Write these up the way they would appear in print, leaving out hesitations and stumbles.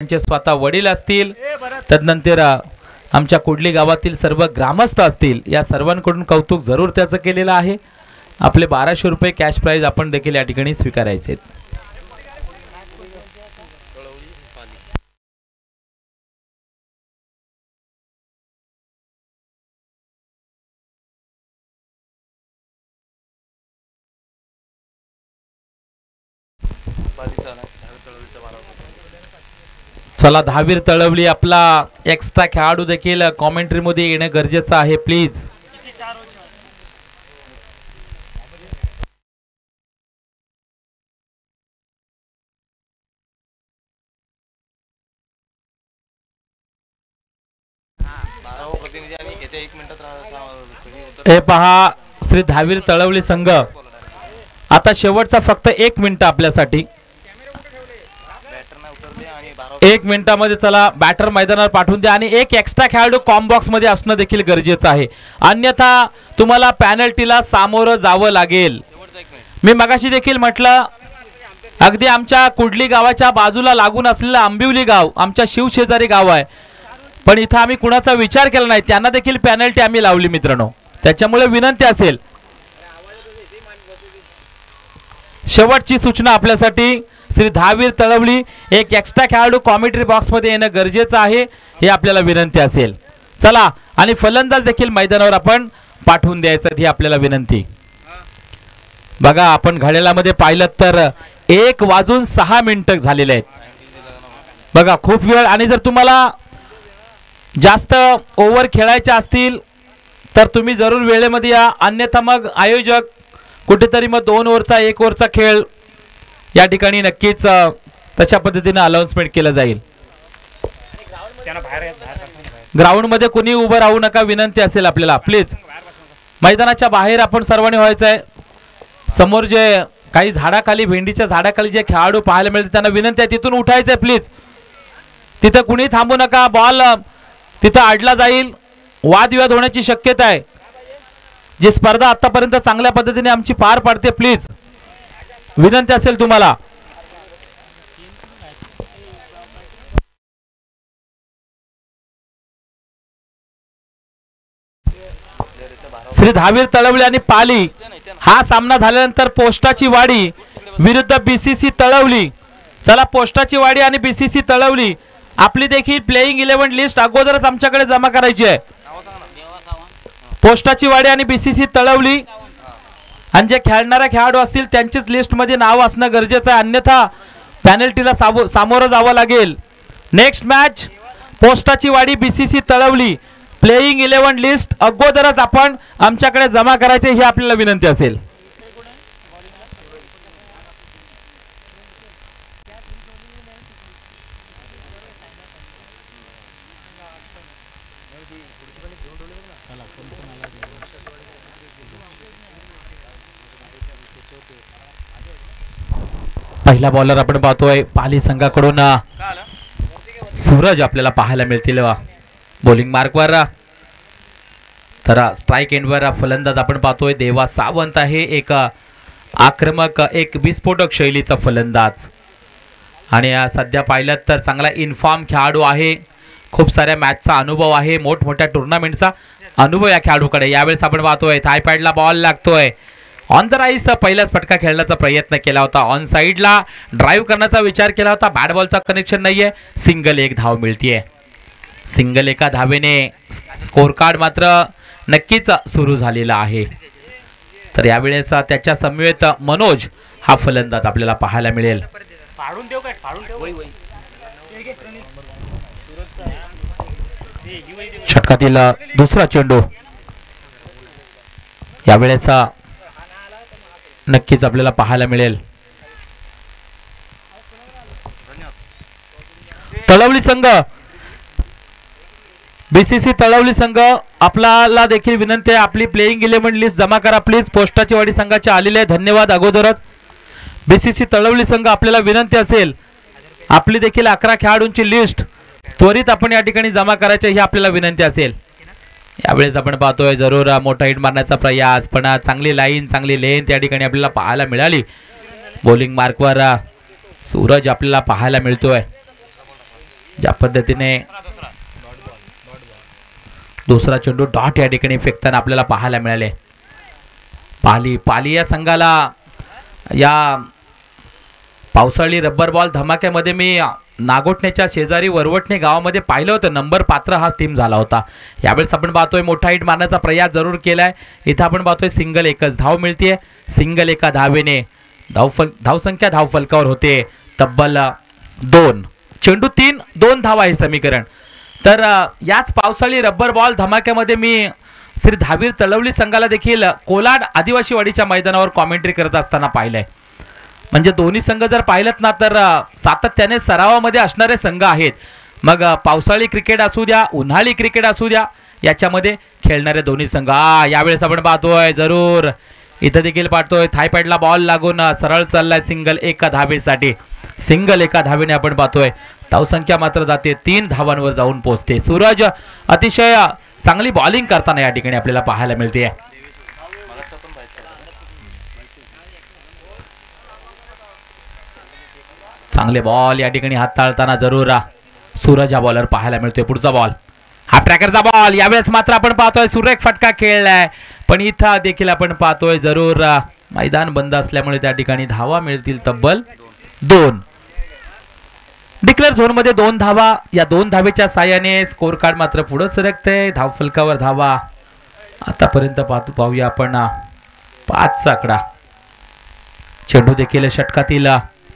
त्यांचे स्वतः वडील असतील, तदनंतर आमच्या कुडली गावातील सर्व ग्रामस्थ असतील, या सर्वांकडून कौतुक जरूर त्याचं केलेलं आहे। आपले 1200 रुपये कॅश प्राइज आपण देखील या ठिकाणी स्वीकारायचे आहेत। चला, दहावीर तळवली आपला एक्स्ट्रा खेळाडू देखील कॉमेंट्री मध्ये येणे गरजेचं आहे प्लीज। हे पहा, श्री दहावीर तळवली संघ आता शेवटचा फक्त 1 मिनिट आपल्यासाठी। 1 मिनिटामध्ये चला बॅटर मैदानावर पाठवून द्या आणि एक एक्स्ट्रा खेळाडू कॉम बॉक्स मध्ये असणं देखील गरजेचं आहे, अन्यथा तुम्हाला पेनल्टीला सामोरं जावं लागेल। मी मगाशी देखील म्हटलं, अगदी आमच्या कुडली गावाच्या बाजूला लागून असलेलं आंबिवली गाव आमच्या शिवशेजारी गाव आहे, पण इथं आम्ही कुणाचा विचार केला नाही, त्यांना देखील पेनल्टी आम्ही लावली मित्रांनो। त्याच्यामुळे विनंती असेल, शेवटची सूचना आपल्यासाठी, श्री दहावीर तळवली एक एक्स्ट्रा खेळाडू कॉमेंट्री बॉक्स मध्ये येणं गरजेचं आहे, हे आपल्याला विनंती असेल। चला, आणि फलंदाज देखील मैदानावर आपण पाठवून द्यायचं ही आपल्याला विनंती। बघा, आपण घड्याळामध्ये पाहिलं तर 1:06 झालेले आहेत। बघा, खूप वेळ, आणि जर तुम्हाला जास्त ओव्हर खेळायच्या असतील तर तुम्ही जरूर वेळेमध्ये या, अन्यथा मग आयोजक कुठेतरी मग 2 ओव्हरचा 1 ओव्हरचा खेळ या ठिकाणी नक्कीच तशा पद्धतीने अनाउन्समेंट केलं जाईल। ग्राउंड मध्ये कोणी उभं राहू नका, विनंती असेल आपल्याला प्लीज। मैदानाच्या बाहेर आपण सर्वांनी व्हायचं आहे। समोर जे काही झाडाखाली, भेंडीच्या झाडाखाली जे खेळाडू पाहायला मिळते त्यांना विनंती आहे तिथून उठायचं आहे प्लीज। तिथं कुणी थांबू नका, बॉल तिथं अडला जाईल, वादविवाद होण्याची शक्यता आहे। जी स्पर्धा आतापर्यंत चांगल्या पद्धतीने आमची पार पडते, प्लीज विनंती असेल तुम्हाला। श्री दहावीर तळवली आणि पाली हा सामना झाल्यानंतर पोस्टाची वाडी विरुद्ध बीसीसी तळवली। चला, पोस्टाची वाडी आणि बीसीसी तळवली आपली देखील प्लेइंग 11 लिस्ट अगोदरच आमच्याकडे जमा करायची आहे। पोस्टाची वाडी आणि बीसीसी तळवली, आणि जे खेळणारे खेळाडू असतील त्यांचीच लिस्ट मध्ये नाव असणं गरजेचं आहे, अन्यथा पेनल्टीला सामोरं जावं लागेल। नेक्स्ट मॅच पोस्टाची वाडी बीसीसी तळवली, प्लेइंग 11 लिस्ट अगोदरच आपण आमच्याकडे जमा करायचे ही आपल्याला विनंती असेल। पहिला बॉलर आपण पाहतोय पाली संघाकडून सूरज आपल्याला पाहायला मिळतील बॉलिंग मार्कवर, तर स्ट्राइक एंडवर फलंदाज आपण पाहतोय देवा सावंत आहे, एक आक्रमक, एक विस्फोटक शैलीचा फलंदाज, आणि सध्या पाहिलं तर चांगला इन्फॉर्म खेळाडू आहे, खूप साऱ्या मॅचचा अनुभव आहे, मोठमोठ्या टुर्नामेंटचा अनुभव या खेळाडूकडे। यावेळेस आपण पाहतोय थायपॅडला बॉल लागतोय, ऑन द राईस पहिलाच फटका खेळण्याचा प्रयत्न केला होता, ऑन साइडला ड्राइव्ह करण्याचा विचार केला होता, बॅट बॉलचा कनेक्शन नाहीये, सिंगल 1 धाव मिळतीये। सिंगल 1 धावेने स्कोर कार्ड मात्र नक्कीच सुरू झालेला आहे। तर यावेळेस त्याच्या समवेत मनोज हा फलंदाज आपल्याला पाहायला मिळेल। षटकातील दुसरा चेंडू यावेळेस नक्कीच आपल्याला पाहायला मिळेल। तळवली संघ, बीसीसी तळवली संघ आपल्याला देखील विनंती आहे, आपली प्लेइंग 11 लिस्ट जमा करा प्लीज। पोस्टाची वाडी संघाचे आलेले आहे, धन्यवाद अगोदरच। बीसीसी तळवली संघ आपल्याला विनंती असेल, आपली देखील 11 खेळाडूंची लिस्ट त्वरित आपण या ठिकाणी जमा करायची ही आपल्याला विनंती असेल। यावेळेस आपण पाहतोय जरूर मोठा हिट मारण्याचा प्रयास, पण चांगली लाईन, चांगली लेंथ या ठिकाणी आपल्याला पाहायला मिळाली। बॉलिंग मार्कवर सूरज आपल्याला पाहायला मिळतोय। ज्या पद्धतीने दुसरा चेंडू डॉट या ठिकाणी फेकताना आपल्याला पाहायला मिळाले. पाली या संघाला या पावसाळी रब्बर बॉल धमाक्यामध्ये मी नागोठण्याच्या शेजारी वरवटणे गावामध्ये पाहिलं होतं. नंबर पात्र हा टीम झाला होता. यावेळेस आपण पाहतोय मोठा हिट मारण्याचा प्रयास जरूर केलाय. इथं आपण पाहतोय सिंगल एकच धाव मिळते. सिंगल एका धावेने धावसंख्या धावफलकावर होते तब्बल 2. चेंडू 3 2 धावा हे समीकरण. तर याच पावसाळी रब्बर बॉल धमाक्यामध्ये मी श्री धावीर तळवली संघाला देखील कोलाड आदिवासीवाडीच्या मैदानावर कॉमेंट्री करत असताना पाहिलंय. म्हणजे दोन्ही संघ जर पाहिलत ना तर सातत्याने सरावामध्ये असणारे संघ आहेत. मग पावसाळी क्रिकेट असू द्या उन्हाळी क्रिकेट असू द्या याच्यामध्ये खेळणारे दोन्ही संघ. यावेळेस आपण पाहतोय जरूर इथं देखील पाहतोय थायपॅडला बॉल लागून सरळ चाललाय सिंगल एका धावेसाठी. सिंगल एका धावेने आपण पाहतोय धावसंख्या मात्र जाते 3 धावांवर जाऊन पोहोचते. सूरज अतिशय चांगली बॉलिंग करताना या ठिकाणी आपल्याला पाहायला मिळते. चांगले बॉल या ठिकाणी हाताळताना जरूर सूरज हा बॉलर पाहायला मिळतोय. पुढचा बॉल हा ट्रॅकरचा बॉल. यावेळेस मात्र आपण पाहतोय सुरेख फटका खेळलाय. पण इथं देखील आपण पाहतोय जरूर मैदान बंद असल्यामुळे त्या ठिकाणी धावा मिळतील तब्बल 2. डिक्लेअर झोन मध्ये 2 धावा. या 2 धावेच्या साहाय्याने स्कोर कार्ड मात्र पुढे सरकते. धावफलकावर धावा आतापर्यंत पाहूया आपण 5चा आकडा. चेंडू देखील षटकातील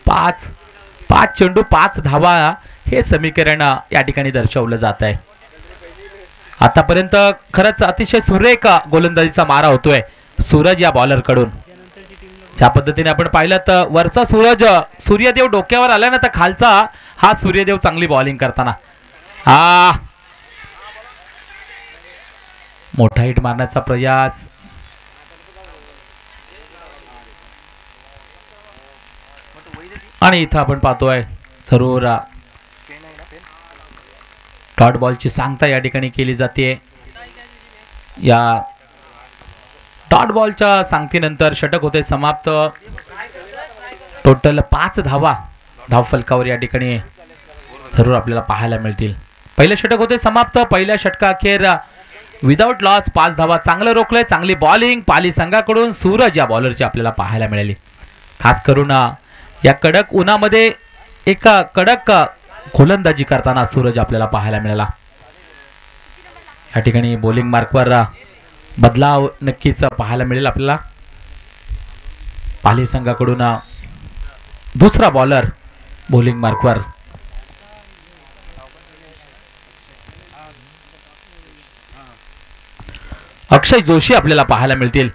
5 चेंडू 5 धावा हे समीकरण या ठिकाणी दर्शवलं जात आहे. आतापर्यंत खरंच अतिशय सुरेख गोलंदाजीचा मारा होतोय सूरज या बॉलर कडून. ज्या पद्धतीने आपण पाहिलं तर वरचा सूर्यदेव डोक्यावर आला ना तर खालचा हा सूर्यदेव चांगली बॉलिंग करताना मोठा हिट मारण्याचा प्रयास. आणि इथं आपण पाहतोय जरूर डॉट बॉलची सांगता या ठिकाणी केली जाते. या डॉट बॉलच्या सांगतीनंतर षटक होते समाप्त. टोटल 5 धावा धावफलकावर या ठिकाणी जरूर आपल्याला पाहायला मिळतील. पहिले षटक होते समाप्त. पहिल्या षटकाअखेर विदाउट लॉस 5 धावा. चांगलं रोखलंय. चांगली बॉलिंग पाली संघाकडून सूरज या बॉलरची आपल्याला पाहायला मिळाली. खास करून या कडक उन्हामध्ये एक कडक गोलंदाजी करताना सूरज आपल्याला पाहायला मिळाला. या ठिकाणी बॉलिंग मार्कवर बदलाव नक्कीच पाहायला मिळेल आपल्याला. पाली संघाकडून दुसरा बॉलर बॉलिंग मार्कवर. अक्षय जोशी आपल्याला पाहायला मिळतील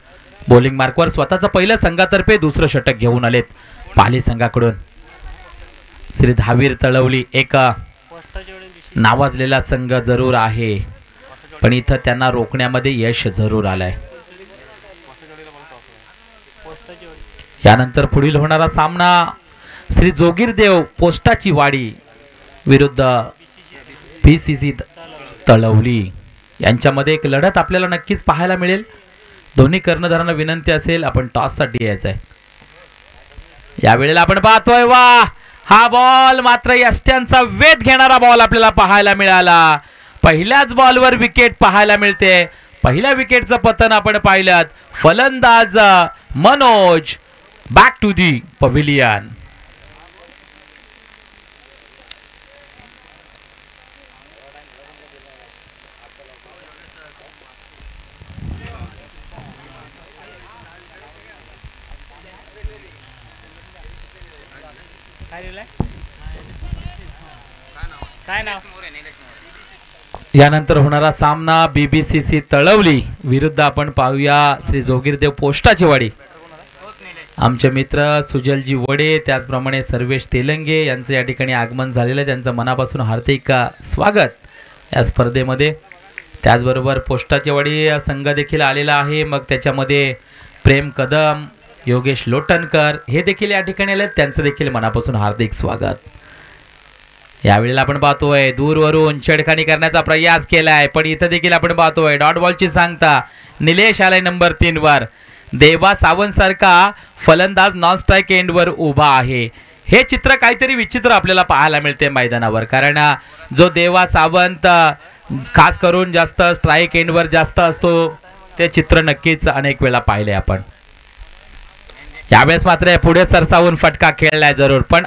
बॉलिंग मार्कवर. स्वतःचं पहिल्या संघातर्फे दुसरं षटक घेऊन आलेत पाली संघाकडून. श्री धावीर तळवली एक नावाजलेला संघ जरूर आहे पण इथं त्यांना रोखण्यामध्ये यश जरूर आलंय. यानंतर पुढील होणारा सामना श्री जोगीरदेव पोस्टाची वाडी विरुद्ध PCC तळवली यांच्यामध्ये एक लढत आपल्याला नक्कीच पाहायला मिळेल. दोन्ही कर्णधारांना विनंती असेल आपण टॉस साठी यायचं आहे. यावेळेला आपण पाहतोय वा हा बॉल मात्र यष्ट्यांचा वेध घेणारा बॉल आपल्याला पाहायला मिळाला. पहिल्याच बॉलवर विकेट पाहायला मिळते. पहिल्या विकेटचं पतन आपण पाहिलं. फलंदाज Manoj back to the pavilion. यानंतर होणारा सामना BBCC तळवली विरुद्ध आपण पाहूया श्री जोगीरदेव पोस्टाची वाडी. आमचे मित्र सुजलजी वडे त्याचप्रमाणे सर्वेश तेलंगे यांचे या ठिकाणी आगमन झालेलं आहे. त्यांचं मनापासून हार्दिक स्वागत या स्पर्धेमध्ये. त्याचबरोबर पोस्टाची वाडी संघ देखील आलेला आहे. मग त्याच्यामध्ये प्रेम कदम योगेश लोटनकर हे देखील या ठिकाणी आले. त्यांचं देखील मनापासून हार्दिक स्वागत. यावेळेला आपण पाहतोय दूरवरून छेडखानी करण्याचा प्रयास केलाय पण इथं देखील आपण पाहतोय डॉट बॉलची सांगता निलेश आलाय नंबर 3 वर. देवा सावंत सारखा फलंदाज नॉन स्ट्राइक एंड वर उभा आहे. हे चित्र काहीतरी विचित्र आपल्याला पाहायला मिळते मैदानावर, कारण जो देवा सावंत खास करून जास्त स्ट्राईक एंडवर जास्त असतो ते चित्र नक्कीच अनेक वेळा पाहिले आपण. यावेळेस मात्र पुढे सरसावून फटका खेळलाय जरूर, पण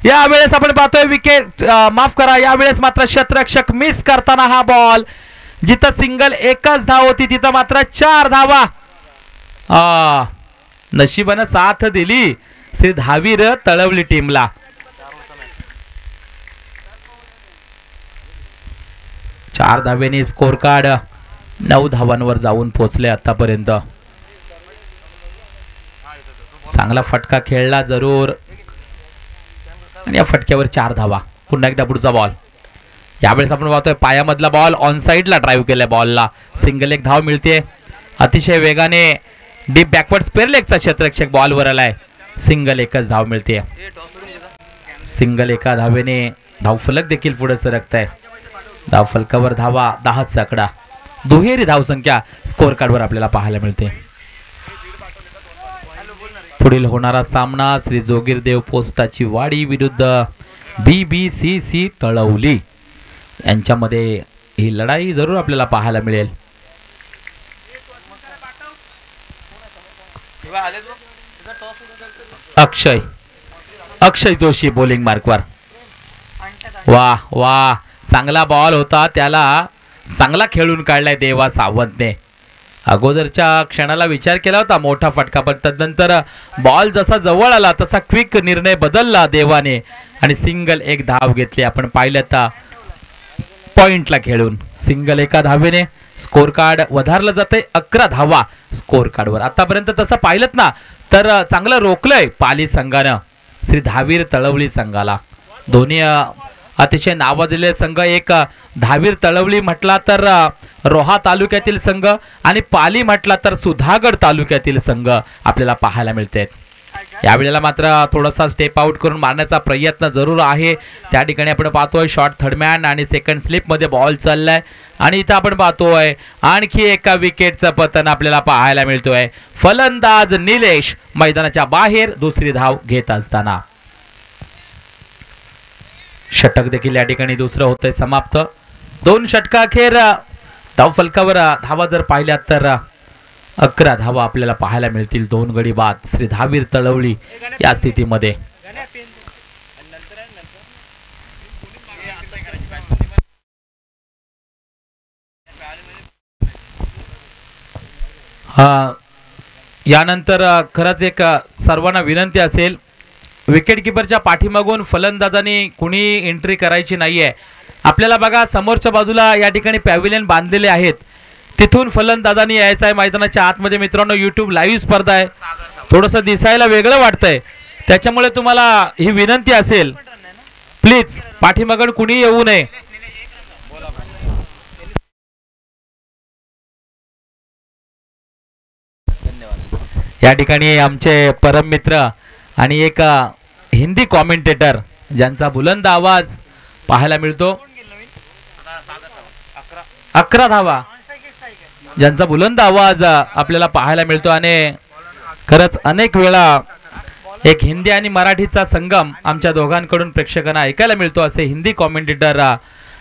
यावेळेस आपण पाहतोय विकेट, माफ करा, यावेळेस मात्र क्षेत्ररक्षक मिस करताना हा बॉल. जिथं सिंगल एकच धाव होती तिथं मात्र 4 धावा. नशिबानं साथ दिली श्री धावीर तळवली टीमला. चार धावेने स्कोर कार्ड 9 धावांवर जाऊन पोहोचले आतापर्यंत. चांगला फटका खेळला जरूर आणि या फटक्यावर 4 धावा. पुन्हा एकदा पुढचा बॉल. यावेळेस आपण पाहतोय पायामधला बॉल ऑन साइडला ड्राईव्ह केलाय बॉलला. सिंगल एक धाव मिळते. अतिशय वेगाने डीप बॅकवर्ड स्क्वेअर लेगचा क्षेत्ररक्षक बॉलवर आलाय. सिंगल एकच धाव मिळते. सिंगल एका धावेने धावफलक देखील पुढे सरकताय. धावफलकावर धावा 10चा आकडा. दुहेरी धावसंख्या स्कोर कार्डवर आपल्याला पाहायला मिळते. पुढील होणारा सामना श्री जोगीरदेव पोस्टाची वाडी विरुद्ध BBCC तळवली यांच्यामध्ये ही लढाई जरूर आपल्याला पाहायला मिळेल. अक्षय जोशी बॉलिंग मार्कवर. वाह वाह, चांगला बॉल होता, त्याला चांगला खेळून काढलाय देवा सावंतने. अगोदरच्या क्षणाला विचार केला होता मोठा फटका, पण तदनंतर बॉल जसा जवळ आला तसा क्विक निर्णय बदलला देवाने आणि सिंगल एक धाव घेतली. आपण पाहिलं तर पॉइंटला खेळून सिंगल एका धावेने स्कोर कार्ड वधारलं जाते. 11 धावा स्कोर कार्डवर. आतापर्यंत तसं पाहिलं ना तर चांगलं रोखलंय पाली संघानं श्री धावीर तळवली संघाला. दोन्ही अतिशय नावाजलेले संघ, एक धावीर तळवली म्हटला तर रोहा तालुक्यातील संघ आणि पाली म्हटला तर सुधागड तालुक्यातील संघ आपल्याला पाहायला मिळते. यावेळेला मात्र थोडासा स्टेप आउट करून मारण्याचा प्रयत्न जरूर आहे. त्या ठिकाणी आपण पाहतोय शॉर्ट थर्डमॅन आणि सेकंड स्लिप मध्ये बॉल चाललाय आणि इथं आपण पाहतोय आणखी एका विकेटचं पतन आपल्याला पाहायला मिळतोय. फलंदाज निलेश मैदानाच्या बाहेर दुसरी धाव घेत असताना. षटक देखील या ठिकाणी दुसरं होतंय समाप्त. 2 षटकाखेर धाव फलकावर धावा जर पाहिल्या तर 11 धावा आपल्याला पाहायला मिळतील. 2 गडी बाद श्री धावीर तळवली या स्थितीमध्ये. यानंतर खरंच एक सर्वांना विनंती असेल, विकेट किपरच्या पाठीमागून फलंदाजांनी कुणी एंट्री करायची नाहीये. आपल्याला बघा समोरच्या बाजूला या ठिकाणी पॅव्हिलियन बांधलेले आहेत, तिथून फलंदाजांनी यायचं आहे मैदानाच्या आतमध्ये. मित्रांनो, यूट्यूब लाईव्ह स्पर्धा आहे, थोडंसं दिसायला वेगळं वाटतंय, त्याच्यामुळे तुम्हाला ही विनंती असेल, प्लीज पाठीमागून कुणी येऊ नये. या ठिकाणी आमचे परम मित्र आणि एक हिंदी कॉमेंटेटर ज्यांचा बुलंद आवाज पाहायला मिळतो. 11 धावा ज्यांचा बुलंद आवाज आपल्याला पाहायला मिळतो आणि खरंच अनेक वेळा एक हिंदी आणि मराठीचा संगम आमच्या दोघांकडून प्रेक्षकांना ऐकायला मिळतो. असे हिंदी कॉमेंटेटर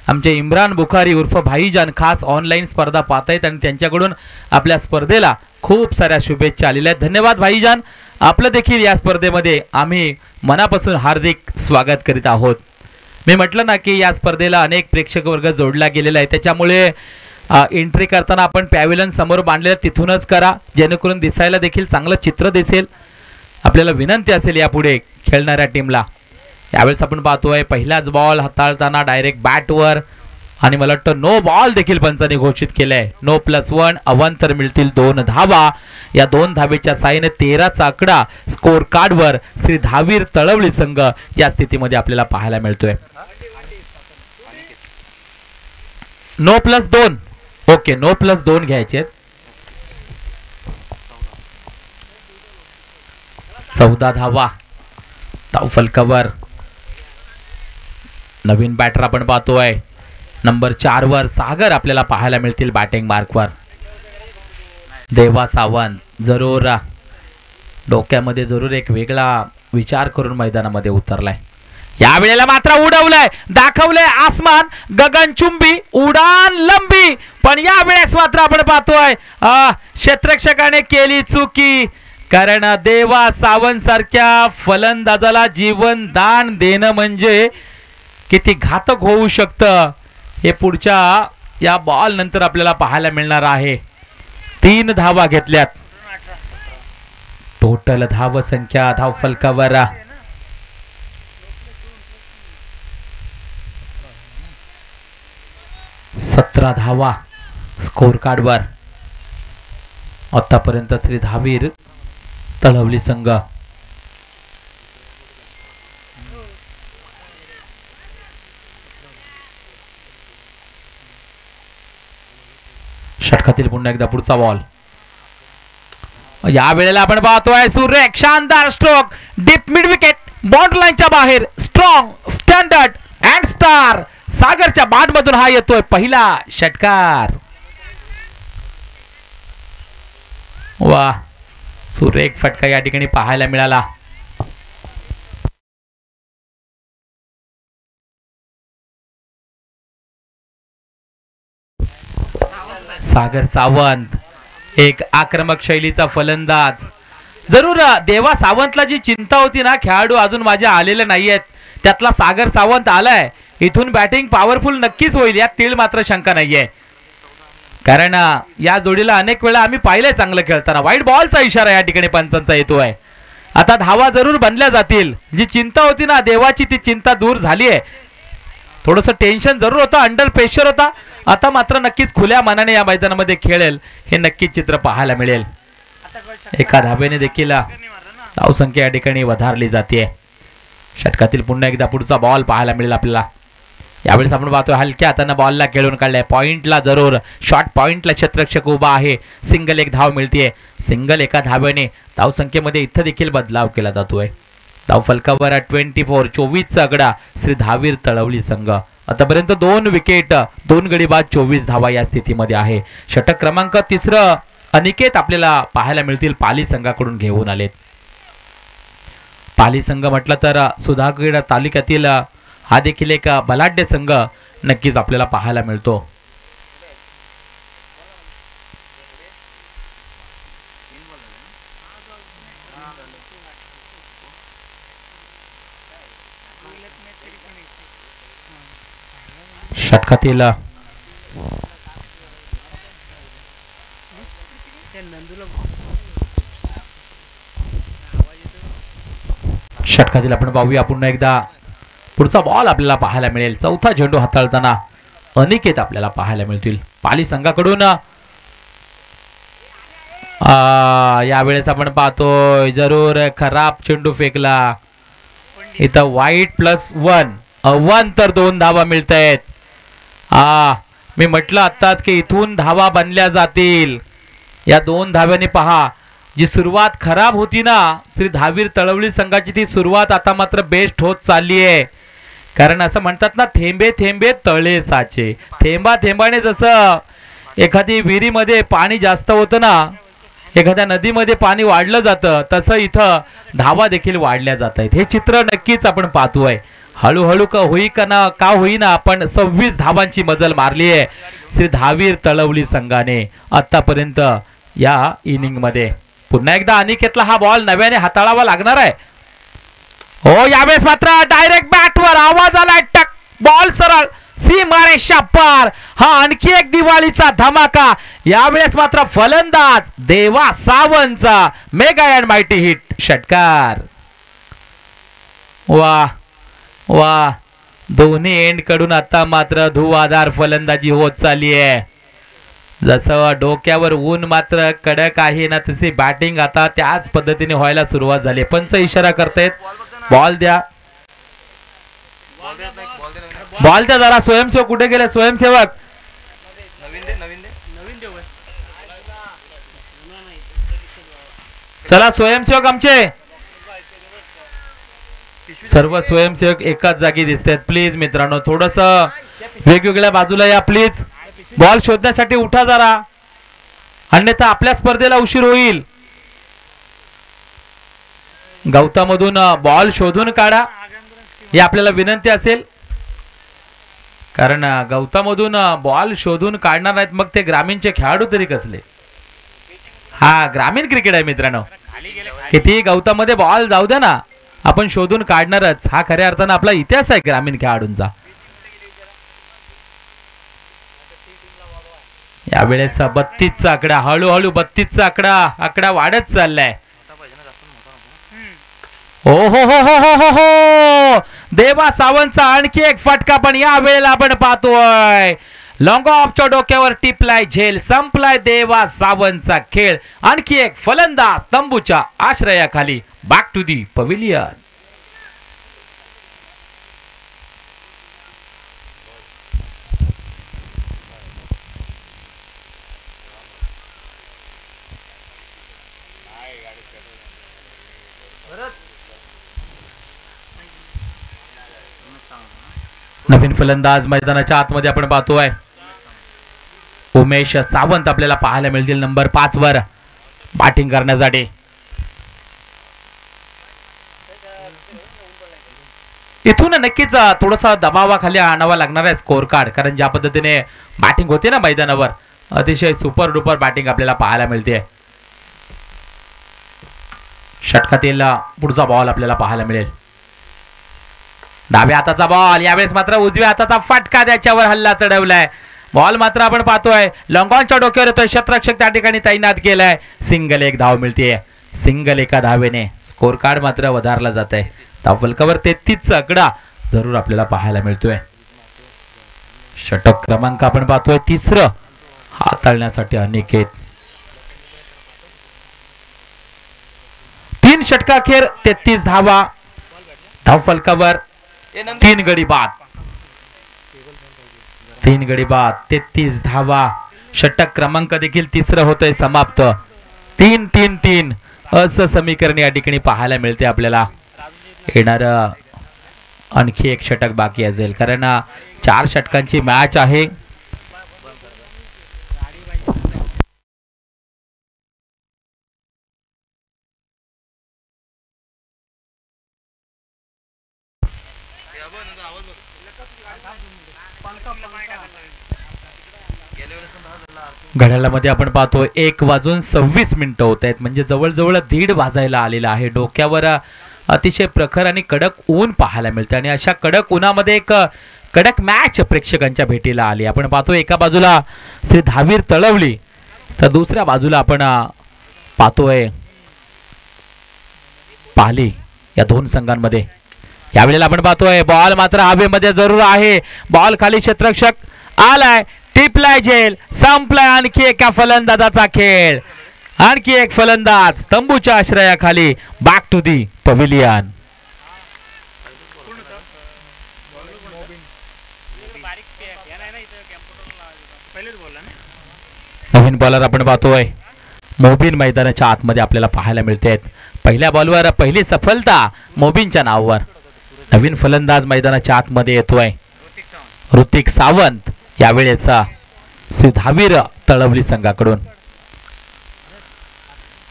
आमचे इम्रान बुखारी उर्फ भाईजान खास ऑनलाईन स्पर्धा पाहतायत आणि त्यांच्याकडून आपल्या स्पर्धेला खूप साऱ्या शुभेच्छा आलेल्या आहेत. धन्यवाद भाईजान, आपलं देखील या स्पर्धेमध्ये आम्ही मनापासून हार्दिक स्वागत करीत आहोत. मी म्हटलं ना की या स्पर्धेला अनेक प्रेक्षक वर्ग जोडला गेलेला आहे, त्याच्यामुळे एंट्री करताना आपण पॅव्हिलियन समोर बांधलेलं तिथूनच करा, जेणेकरून दिसायला देखील चांगलं चित्र दिसेल. आपल्याला विनंती असेल यापुढे खेळणाऱ्या टीमला. यावेळेस आपण पाहतोय पहिलाच बॉल हाताळताना डायरेक्ट बॅटवर आणि मला वाटतं नो बॉल देखील पंचांनी घोषित केलाय. नो +1 अवांतर मिळतील 2 धावा. या 2 धावेच्या साहाय्याने 13चा आकडा स्कोर कार्डवर श्री धावीर तळवली संघ या स्थितीमध्ये आपल्याला पाहायला मिळतोय. नो +2, ओके, नो +2 घ्यायचे. 14 धावा धाव फलकावर. नवीन बॅटर आपण पाहतोय नंबर 4 वर सागर आपल्याला पाहायला मिळतील बॅटिंग मार्कवर. देवा सावंत जरूर डोक्यामध्ये जरूर एक वेगळा विचार करून मैदानामध्ये उतरलाय. या वेळेला मात्र उडवलंय, दाखवलंय आसमान गगनचुंबी उडान लंबी. पण या वेळेस मात्र आपण पाहतोय क्षेत्ररक्षकाने केली चुकी. कारण देवा सावंत सारख्या फलंदाजाला जीवन दान देणं म्हणजे किती घातक होऊ शकतं हे पुढच्या या बॉल नंतर आपल्याला पाहायला मिळणार आहे. 3 धावा घेतल्यात. टोटल धाव संख्या धाव फलकावर 17 धावा स्कोर कार्डवर. आतापर्यंत श्री धावीर तळवली संघ षटकातील पुन्हा एकदा पुढचा बॉल. या वेळेला आपण पाहतोय सुरेख शानदार stroke deep mid wicket bond लाईनच्या बाहेर. स्ट्रॉंग स्टँडर्ड अँड स्टार सागरच्या बाट मधून हा येतोय पहिला षटकार. वा सुरेख फटका या ठिकाणी पाहायला मिळाला. सागर सावंत एक आक्रमक शैलीचा फलंदाज. जरूर देवा सावंतला जी चिंता होती ना खेळाडू अजून माझ्या आलेले नाहीयेत त्यातला सागर सावंत आलाय. इथून बॅटिंग पॉवरफुल नक्कीच होईल यात तीळ मात्र शंका नाहीये. कारण या जोडीला अनेक वेळा आम्ही पाहिलंय चांगलं खेळताना. वाईट बॉलचा इशारा या ठिकाणी पंचांचा येतोय. आता धावा जरूर बनल्या जातील. जी चिंता होती ना देवाची ती चिंता दूर झाली आहे. थोडंसं टेन्शन जरूर होतं, अंडर प्रेशर होता. आता मात्र नक्कीच खुल्या मनाने या मैदानामध्ये खेळेल हे नक्कीच चित्र पाहायला मिळेल. एका धावेने देखील धावसंख्या या ठिकाणी वधारली जाते. षटकातील पुन्हा एकदा पुढचा बॉल पाहायला मिळेल आपल्याला. यावेळेस आपण पाहतोय हलक्या हाताने बॉलला खेळून काढलाय. पॉइंटला जरूर शॉर्ट पॉइंटला क्षेत्ररक्षक उभा आहे. सिंगल एक धाव मिळतीये. सिंगल एका धावेने धावसंख्येमध्ये इथं देखील बदलाव केला जातोय. धाव फलकावर 24 आकडा श्री धावीर तळवली संघ. आतापर्यंत 2 विकेट 2 गडी बाद 24 धावा या स्थितीमध्ये आहे. षटक क्रमांक 3 अनिकेत आपल्याला पाहायला मिळतील पाली संघाकडून घेऊन आलेत. पाली संघ म्हटलं तर सुधागड तालुक्यातील हा देखील एक बलाढ्य संघ नक्कीच आपल्याला पाहायला मिळतो. षटकातील आपण पाहूया पुन्हा एकदा पुढचा बॉल आपल्याला पाहायला मिळेल. चौथा झेंडू हाताळताना अनिकेत आपल्याला पाहायला मिळतील पाली संघाकडून. यावेळेस आपण पाहतोय जरूर खराब चेंडू फेकला. इथं वाईट +1 तर 2 धावा मिळत आहेत. मी म्हटलं आत्ताच की इथून धावा बनल्या जातील. या 2 धाव्याने पहा जी सुरुवात खराब होती ना श्री धावीर तळवली संघाची ती सुरुवात आता मात्र बेस्ट होत चालली आहे. कारण असं म्हणतात ना थेंबे थेंबे तळे साचे. थेंबा थेंबाने जसं एखादी विहिरीमध्ये पाणी जास्त होतं ना एखाद्या नदीमध्ये पाणी वाढलं जातं तसं इथं धावा देखील वाढल्या जात आहेत. हे चित्र नक्कीच आपण पाहतोय. हळूहळू का होईना पण 26 धावांची मजल मारली आहे श्री धावीर तळवली संघाने आतापर्यंत या इनिंग मध्ये. पुन्हा एकदा अनिकेतला हा बॉल नव्याने हाताळावा लागणार आहे. हो यावेळेस मात्र डायरेक्ट बॅटवर आवाज आला. टक बॉल सरळ सीमारेषा पार. हा आणखी एक दिवाळीचा धमाका. यावेळेस मात्र फलंदाज देवा सावंतचा मेगा अँड माइटी हिट षटकार. वा वा दोन्ही एंड कडून आता मात्र धुवाधार फलंदाजी होत चालली आहे. जसं डोक्यावर ऊन मात्र कडक आहे ना तशी बॅटिंग आता त्याच पद्धतीने व्हायला सुरुवात झाली. पंच इशारा करतायत बॉल द्या बॉल द्या. जरा स्वयंसेवक कुठे गेले स्वयंसेवक. चला स्वयंसेवक आमचे सर्व स्वयंसेवक एकाच जागी दिसतात. प्लीज मित्रांनो थोडस वेगवेगळ्या बाजूला या प्लीज. बॉल शोधण्यासाठी उठा जरा अन्यथा आपल्या स्पर्धेला उशीर होईल. गवतामधून बॉल शोधून काढा ही आपल्याला विनंती असेल, कारण गवतामधून बॉल शोधून काढणार नाहीत मग ते ग्रामीणचे खेळाडू तरी कसले. हा ग्रामीण क्रिकेट आहे मित्रांनो, किती गवतामध्ये बॉल जाऊ द्या ना, आपण शोधून काढणारच. हा खऱ्या अर्थानं आपला इतिहास आहे ग्रामीण खेळाडूंचा. यावेळेस 32चा आकडा, हळूहळू 32चा आकडा वाढत चाललाय. हो हो हो हो हो हो हो देवा सावंतचा आणखी एक फटका, पण या वेळेला आपण पाहतोय लॉंग ऑफच्या डोक्यावर टिपलाय झेल, संपलाय देवा सावंतचा खेळ. आणखी एक फलंदाज तंबूच्या आश्रयाखाली, बॅक टू दी पविलियन. नवीन फलंदाज मैदानाच्या आतमध्ये आपण पाहतोय उमेश सावंत आपल्याला पाहायला मिळतील नंबर 5 वर बॅटिंग करण्यासाठी. इथून नक्कीच थोडासा दबावाखाली आणावा लागणार आहे स्कोर कार्ड, कारण ज्या पद्धतीने बॅटिंग होते ना मैदानावर, अतिशय सुपर डुपर बॅटिंग आपल्याला पाहायला मिळते. षटकातील पुढचा बॉल आपल्याला पाहायला मिळेल. डाव्या हाताचा बॉल, यावेळेस मात्र उजव्या हाताचा फटका, त्याच्यावर हल्ला चढवलाय. बॉल मात्र आपण पाहतोय लॉंगॉनच्या डोक्यावर येतोय, क्षेत्ररक्षक त्या ठिकाणी तैनात केलाय. सिंगल एक धाव मिळतेय, सिंगल एका धावेने स्कोर कार्ड मात्र वधारला जात आहे. धाव फलकावर 33चा आकडा जरूर आपल्याला पाहायला मिळतोय. षटक क्रमांक आपण पाहतोय 3रं हाताळण्यासाठी अनिकेत. 3 षटकाखेर 33 धावा, धाव फलकावर 3 गडी बाद, 3 गडी बाद, 33 धावा. षटक क्रमांक देखील 3रं होतंय समाप्त. 3-3-3 असं समीकरण या ठिकाणी पाहायला मिळते आपल्याला. येणार आणखी एक षटक बाकी असेल, कारण 4 षटकांची मॅच आहे. घड्याळामध्ये आपण पाहतो 1:26 होत आहेत, म्हणजे जवळजवळ 1:30 वाजायला आलेला आहे. डोक्यावर अतिशय प्रखर आणि कडक ऊन पाहायला मिळते, आणि अशा कडक उन्हामध्ये एक कडक मॅच प्रेक्षकांच्या भेटीला आली. आपण पाहतो एका बाजूला श्री धावीर तळवली, तर दुसऱ्या बाजूला आपण पाहतोय पाली. या 2 संघांमध्ये यावेळेला आपण पाहतोय बॉल मात्र हवेमध्ये जरूर आहे. बॉल खाली, क्षेत्ररक्षक आलाय, टिपलाय झेल, संपलाय आणखी एका फलंदाजाचा खेळ. आणखी एक फलंदाज तंबूच्या आश्रयाखाली, बॅक टू दी पविलियन. नवीन बॉलर आपण पाहतोय मोबिन मैदानाच्या आतमध्ये आपल्याला पाहायला मिळते. पहिल्या बॉलवर पहिली सफलता मोबिनच्या नावावर. नवीन फलंदाज मैदानाच्या आतमध्ये येतोय ऋतिक सावंत, यावेळेचा श्री धावीर तळवली संघाकडून.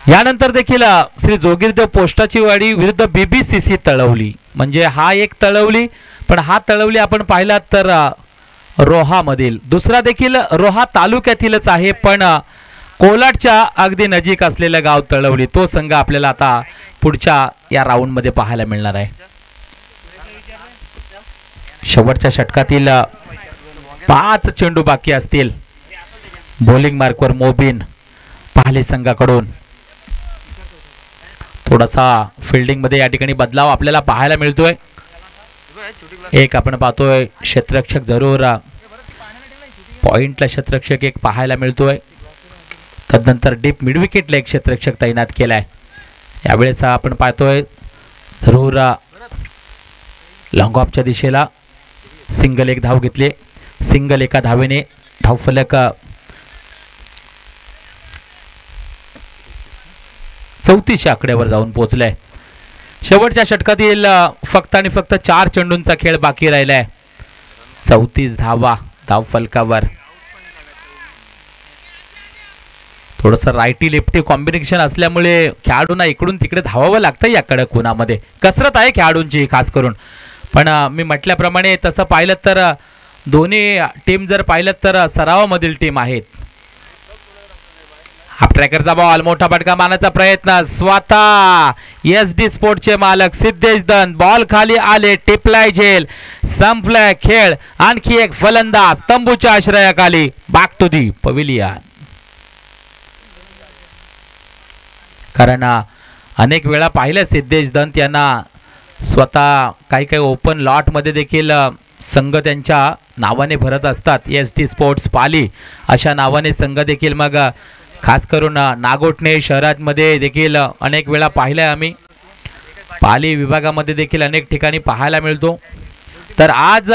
यानंतर देखील श्री जोगिरदेव पोस्टाची वाडी विरुद्ध बीबीसीसी तळवली, म्हणजे हा एक तळवली, पण हा तळवली आपण पाहिला तर रोहा मधील, दुसरा देखील रोहा तालुक्यातीलच आहे, पण कोलाडच्या अगदी नजीक असलेलं गाव तळवली. तो संघ आपल्याला आता पुढच्या या राऊंड मध्ये पाहायला मिळणार आहे. शेवटच्या षटकातील 5 चेंडू बाकी असतील. बॉलिंग मार्कवर मोबिन पाहली संघाकडून. थोडासा फिल्डिंग मध्ये या ठिकाणी बदलाव आपल्याला पाहायला मिळतोय. एक आपण पाहतोय क्षेत्ररक्षक जरूर पॉइंटला क्षेत्ररक्षक एक पाहायला मिळतोय. तदनंतर डीप मिड विकेटला एक क्षेत्ररक्षक तैनात केलाय. यावेळेस आपण पाहतोय जरूर लॉंग ऑफच्या दिशेला सिंगल एक धाव घेतली. सिंगल एका धावेने धावफलक 34 आकड्यावर जाऊन पोहोचलाय. शेवटच्या षटकातील फक्त आणि फक्त 4 चेंडूंचा खेळ बाकी राहिलाय. 34 धावा धावफलकावर. थोडंसं रायटी लेफ्टी कॉम्बिनेशन असल्यामुळे खेळाडूंना इकडून तिकडे धावावं लागतं या कडक उन्हामध्ये. कसरत आहे खेळाडूंची खास करून. पण मी म्हटल्याप्रमाणे तसं पाहिलं तर दोन्ही टीम जर पाहिलं तर सरावामधील टीम आहेत. हाफ ट्रॅकरचा बॉल, मोठा फटका मारण्याचा प्रयत्न, स्वतः SD स्पोर्टचे मालक सिद्धेश दन बॉल खाली आले, टिपलाय झेल, संपलाय खेळ. आणखी एक फलंदाज तंबूच्या आश्रयाखाली, बॅक टू दी पविलियन. कारण अनेक वेळा पाहिलं सिद्धेश दंत यांना स्वतः काही ओपन लॉट मध्ये देखील संघ त्यांच्या नावाने भरत असतात. SD स्पोर्ट्स पाली अशा नावाने संघ देखील मग खास करून नागोठणे शहरामध्ये देखील अनेक वेळा पाहिलंय आम्ही. पाली विभागामध्ये देखील अनेक ठिकाणी पाहायला मिळतो. तर आज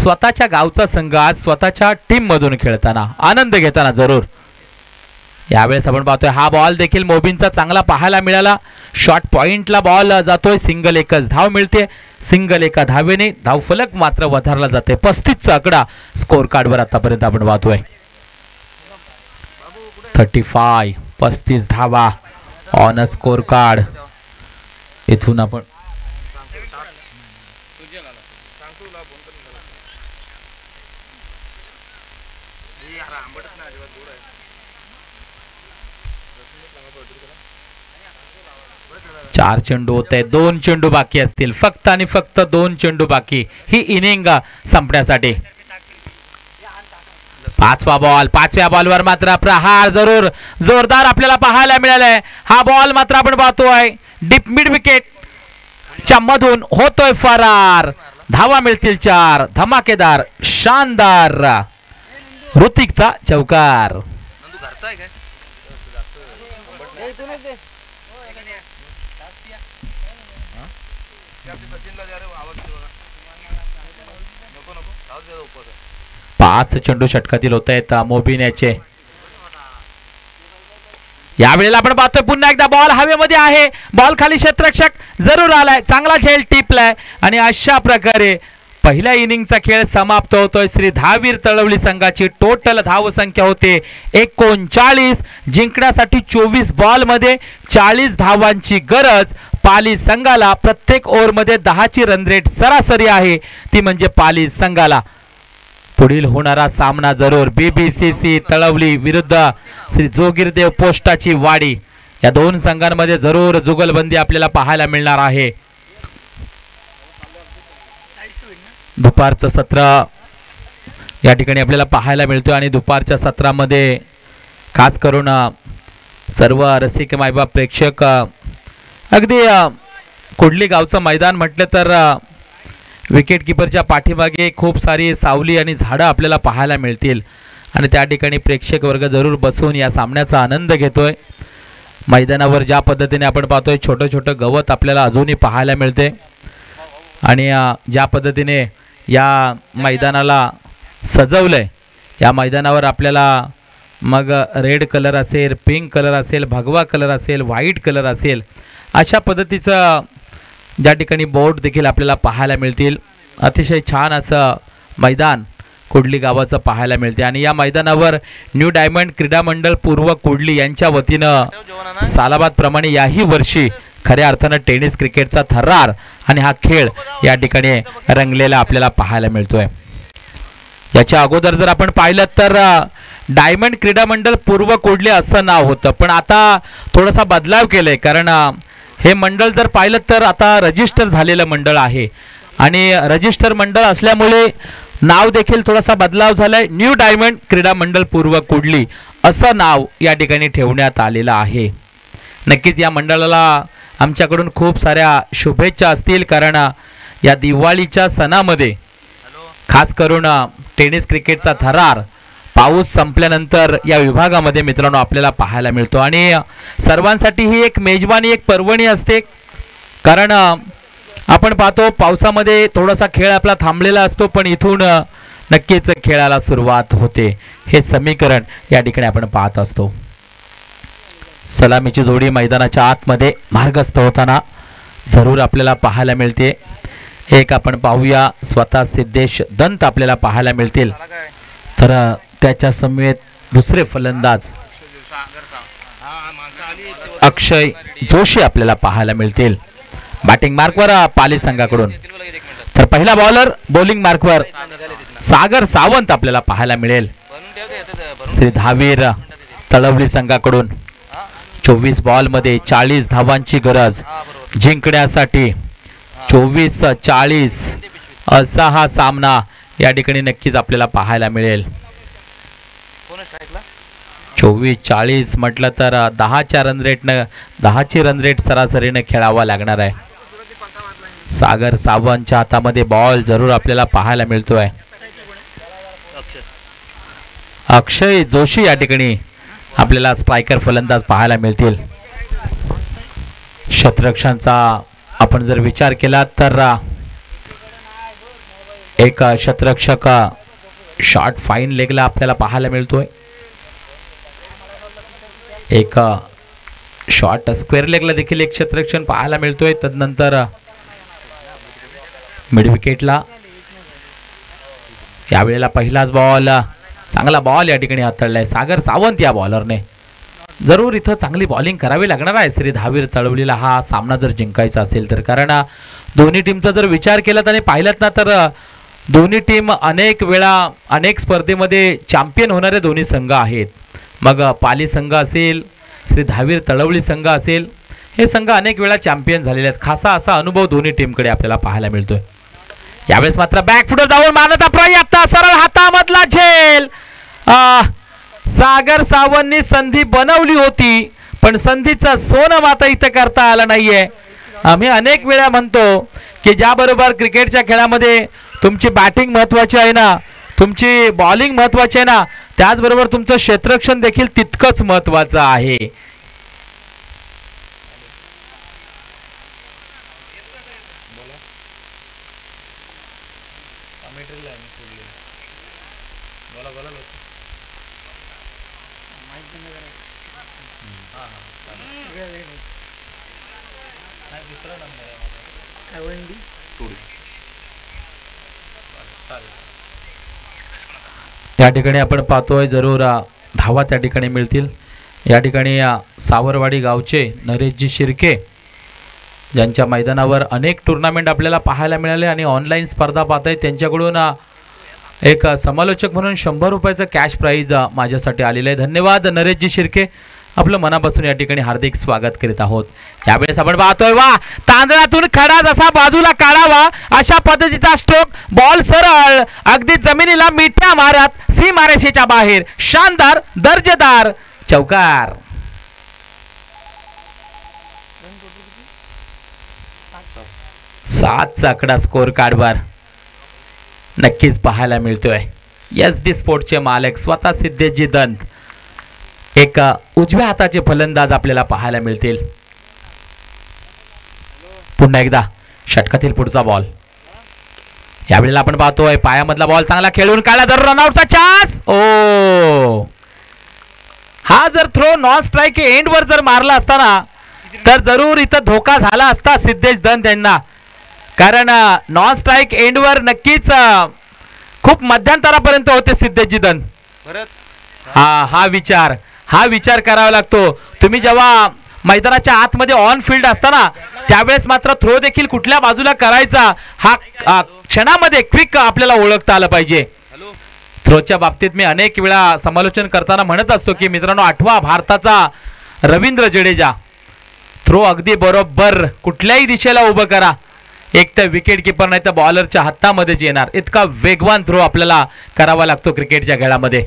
स्वतःच्या गावचा संघ आज स्वतःच्या टीम मधून खेळताना आनंद घेताना जरूर यावेळेस आपण पाहतोय. हा बॉल देखील मोबिनचा चांगला पाहायला मिळाला. शॉर्ट पॉइंटला बॉल जातोय, सिंगल एकच धाव मिळते. सिंगल एका धावेने धावफलक मात्र वधारला जाते. 35चा आकडा स्कोर कार्डवर आतापर्यंत आपण पाहतोय. 35 धावा ऑन अ स्कोर कार्ड. इथून आपण चार चेंडू होते, 2 चेंडू बाकी असतील. फक्त आणि फक्त 2 चेंडू बाकी ही इनिंग संपण्यासाठी. 5वा बॉल, 5व्या बॉलवर मात्र प्रहार जरूर जोरदार आपल्याला पाहायला मिळालाय. हा बॉल मात्र आपण पाहतोय डीप मिड विकेट च्या मधून होतोय फरार. धावा मिळतील 4. धमाकेदार शानदार ऋतिकचा चौकार. पाच चेंडू षटकातील होत आहेत मोबिन याचे. यावेळेला आपण पाहतोय पुन्हा एकदा बॉल हवेमध्ये आहे. बॉल खाली क्षेत्ररक्षक जरूर आलाय, चांगला झेल टिपलाय आणि अशा प्रकारे पहिल्या इनिंगचा खेळ समाप्त होतोय. श्री धावीर तळवली संघाची टोटल धाव संख्या होते 39. जिंकण्यासाठी 24 बॉल मध्ये 40 धावांची गरज. पाली संघाला प्रत्येक ओव्हरमध्ये 10ची रन रेट सरासरी आहे, ती म्हणजे पाली संघाला. पुढील होणारा सामना जरूर BBCC तळवली विरुद्ध श्री जोगिरदेव पोस्टाची वाडी. या दोन संघांमध्ये जरूर जुगलबंदी आपल्याला पाहायला मिळणार आहे. दुपारचं सत्र या ठिकाणी आपल्याला पाहायला मिळतोय आणि दुपारच्या सत्रामध्ये खास करून सर्व रसिक मायबाप प्रेक्षक अगदी कुडली गावचं मैदान म्हटलं तर विकेट किपरच्या पाठीमागे खूप सारी सावली आणि झाडं आपल्याला पाहायला मिळतील आणि त्या ठिकाणी प्रेक्षक वर्ग जरूर बसून या सामन्याचा आनंद घेतोय. मैदानावर ज्या पद्धतीने आपण पाहतोय छोटं छोटं गवत आपल्याला अजूनही पाहायला मिळते आणि ज्या पद्धतीने या मैदानाला सजवलंय, या मैदानावर आपल्याला मग रेड कलर असेल, पिंक कलर असेल, भगवा कलर असेल, व्हाईट कलर असेल, अशा पद्धतीचं ज्या ठिकाणी बोर्ड देखील आपल्याला पाहायला मिळतील. अतिशय छान असं मैदान कुडली गावाचं पाहायला मिळते आणि या मैदानावर न्यू डायमंड क्रीडा मंडळ पूर्व कुडली यांच्या वतीनं सालाबाद प्रमाणे याही वर्षी खऱ्या अर्थानं टेनिस क्रिकेटचा थरार आणि हा खेळ या ठिकाणी रंगलेला आपल्याला पाहायला मिळतोय. याच्या अगोदर जर आपण पाहिलं तर डायमंड क्रीडा मंडळ पूर्व कुडली असं नाव होतं, पण आता थोडासा बदलाव केलाय. कारण हे मंडळ जर पाहिलं तर आता रजिस्टर झालेलं मंडळ आहे आणि रजिस्टर मंडळ असल्यामुळे नाव देखील थोडासा बदलाव झालाय. न्यू डायमंड क्रीडा मंडळ पूर्व कुडली असं नाव या ठिकाणी ठेवण्यात आलेलं आहे. नक्कीच या मंडळाला आमच्याकडून खूप साऱ्या शुभेच्छा असतील, कारण या दिवाळीच्या सणामध्ये खास करून टेनिस क्रिकेटचा थरार पाऊस संपल्यानंतर या विभागामध्ये मित्रांनो आपल्याला पाहायला मिळतो आणि सर्वांसाठी ही एक मेजबानी, एक पर्वणी असते. कारण आपण पाहतो पावसामध्ये थोडासा खेळ आपला थांबलेला असतो, पण इथून नक्कीच खेळाला सुरुवात होते. हे समीकरण या ठिकाणी आपण पाहत असतो. सलामीची जोडी मैदानाच्या आतमध्ये मार्गस्थ होताना जरूर आपल्याला पाहायला मिळते. एक आपण पाहूया, स्वतः सिद्धेश दंत आपल्याला पाहायला मिळतील, तर त्याच्या समवेत दुसरे फलंदाज अक्षय जोशी आपल्याला पाहायला मिळतील बॅटिंग मार्कवर पाली संघाकडून. तर पहिला बॉलर बॉलिंग मार्कवर सागर सावंत आपल्याला पाहायला मिळेल श्री धावीर तळवली संघाकडून. 24 बॉल मध्ये 40 धावांची गरज जिंकण्यासाठी. 24-40 असा हा सामना या ठिकाणी नक्कीच आपल्याला पाहायला मिळेल. 24-40 म्हटलं तर 10च्या रन रेटनं 10ची रन रेट सरासरीने खेळावा लागणार आहे. सागर सावंतच्या हातामध्ये बॉल जरूर आपल्याला पाहायला मिळतोय. अक्षय जोशी या ठिकाणी आपल्याला स्ट्रायकर फलंदाज पाहायला मिळतील. क्षेत्ररक्षणाचा आपण जर विचार केला तर एक क्षेत्ररक्षक शॉर्ट फाईन लेगला आपल्याला पाहायला मिळतोय. एक शॉर्ट स्क्वेअर लेगला देखील एक क्षेत्ररक्षण पाहायला मिळतोय. तदनंतर मिड विकेटला यावेळेला पहिलाच बॉल चांगला बॉल या ठिकाणी हाताळलाय सागर सावंत या बॉलरने. जरूर इथं चांगली बॉलिंग करावी लागणार आहे श्री धावीर तळवलीला हा सामना जर जिंकायचा असेल तर. कारण दोन्ही टीमचा जर विचार केलात आणि पाहिलात ना तर दोन्ही टीम अनेक वेळा अनेक स्पर्धेमध्ये चॅम्पियन होणारे दोन्ही संघ आहेत. मग पाली संघ असेल श्री धावीर तळवली संघ असेल हे संघ अनेक वेळा चॅम्पियन झालेले आहेत. खासा असा अनुभव दोन्ही टीमकडे आपल्याला पाहायला मिळतोय. यावेळेस मात्र बॅकफुटवर जाऊन मारण्याचा प्रयत्न सरळ हातामधला झेल. सागर सावंतनी संधी बनवली होती पण संधीचं सोनं मात्र इथं करता आलं नाहीये. आम्ही अनेक वेळा म्हणतो की ज्याबरोबर क्रिकेटच्या खेळामध्ये तुमची बॅटिंग महत्वाची आहे ना तुमची बॉलिंग महत्वाची आहे ना त्याचबरोबर तुमचं क्षेत्ररक्षण देखील तितकंच महत्वाचं आहे. या ठिकाणी आपण पाहतोय जरूर धावा त्या ठिकाणी मिळतील. या ठिकाणी सावरवाडी गावचे नरेशजी शिर्के ज्यांच्या मैदानावर अनेक टुर्नामेंट आपल्याला पाहायला मिळाले आणि ऑनलाईन स्पर्धा पाहताय त्यांच्याकडून एक समालोचक म्हणून 100 रुपयाचं कॅश प्राईज माझ्यासाठी आलेलं आहे. धन्यवाद नरेशजी शिर्के, आपलं मनापासून या ठिकाणी हार्दिक स्वागत करीत आहोत. यावेळेस आपण पाहतोय वा तांदळातून खडा जसा बाजूला काढावा अशा पद्धतीचा स्ट्रोक. बॉल सरळ अगदी जमिनीला मिठ्या मारत सीमारेषेच्या बाहेर शानदार दर्जेदार चौकार. सातचा आकडा स्कोर कार्डवर नक्कीच पाहायला मिळतोय. एस डी स्पोर्टचे मालक स्वतः सिद्धेशजी दंत एक उजव्या हाताचे फलंदाज आपल्याला पाहायला मिळतील. पुन्हा एकदा षटकातील पुढचा बॉल. यावेळेला आपण पाहतोय पायामधला बॉल चांगला खेळून काढला तर रनआउटचा चान्स. ओ हा जर थ्रो नॉन स्ट्राइक एंड वर जर मारला असताना तर जरूर इथं धोका झाला असता सिद्धेश दंत यांना. कारण नॉन स्ट्राइक एंड वर नक्कीच खूप मध्यंतरापर्यंत होते सिद्धेशजी दंत. हा विचार करावा लागतो. तुम्ही जेव्हा मैदानाच्या आतमध्ये ऑन फील्ड असताना त्यावेळेस मात्र थ्रो देखील कुठल्या बाजूला करायचा हा क्षणामध्ये क्विक आपल्याला ओळखता आलं पाहिजे. थ्रोच्या बाबतीत मी अनेक वेळा समालोचन करताना म्हणत असतो की मित्रांनो आठवा भारताचा रवींद्र जडेजा थ्रो अगदी बरोबर कुठल्याही दिशेला उभं करा एक तर विकेट किपर नाही तर बॉलरच्या हातामध्येच येणार इतका वेगवान थ्रो आपल्याला करावा लागतो क्रिकेटच्या खेळामध्ये.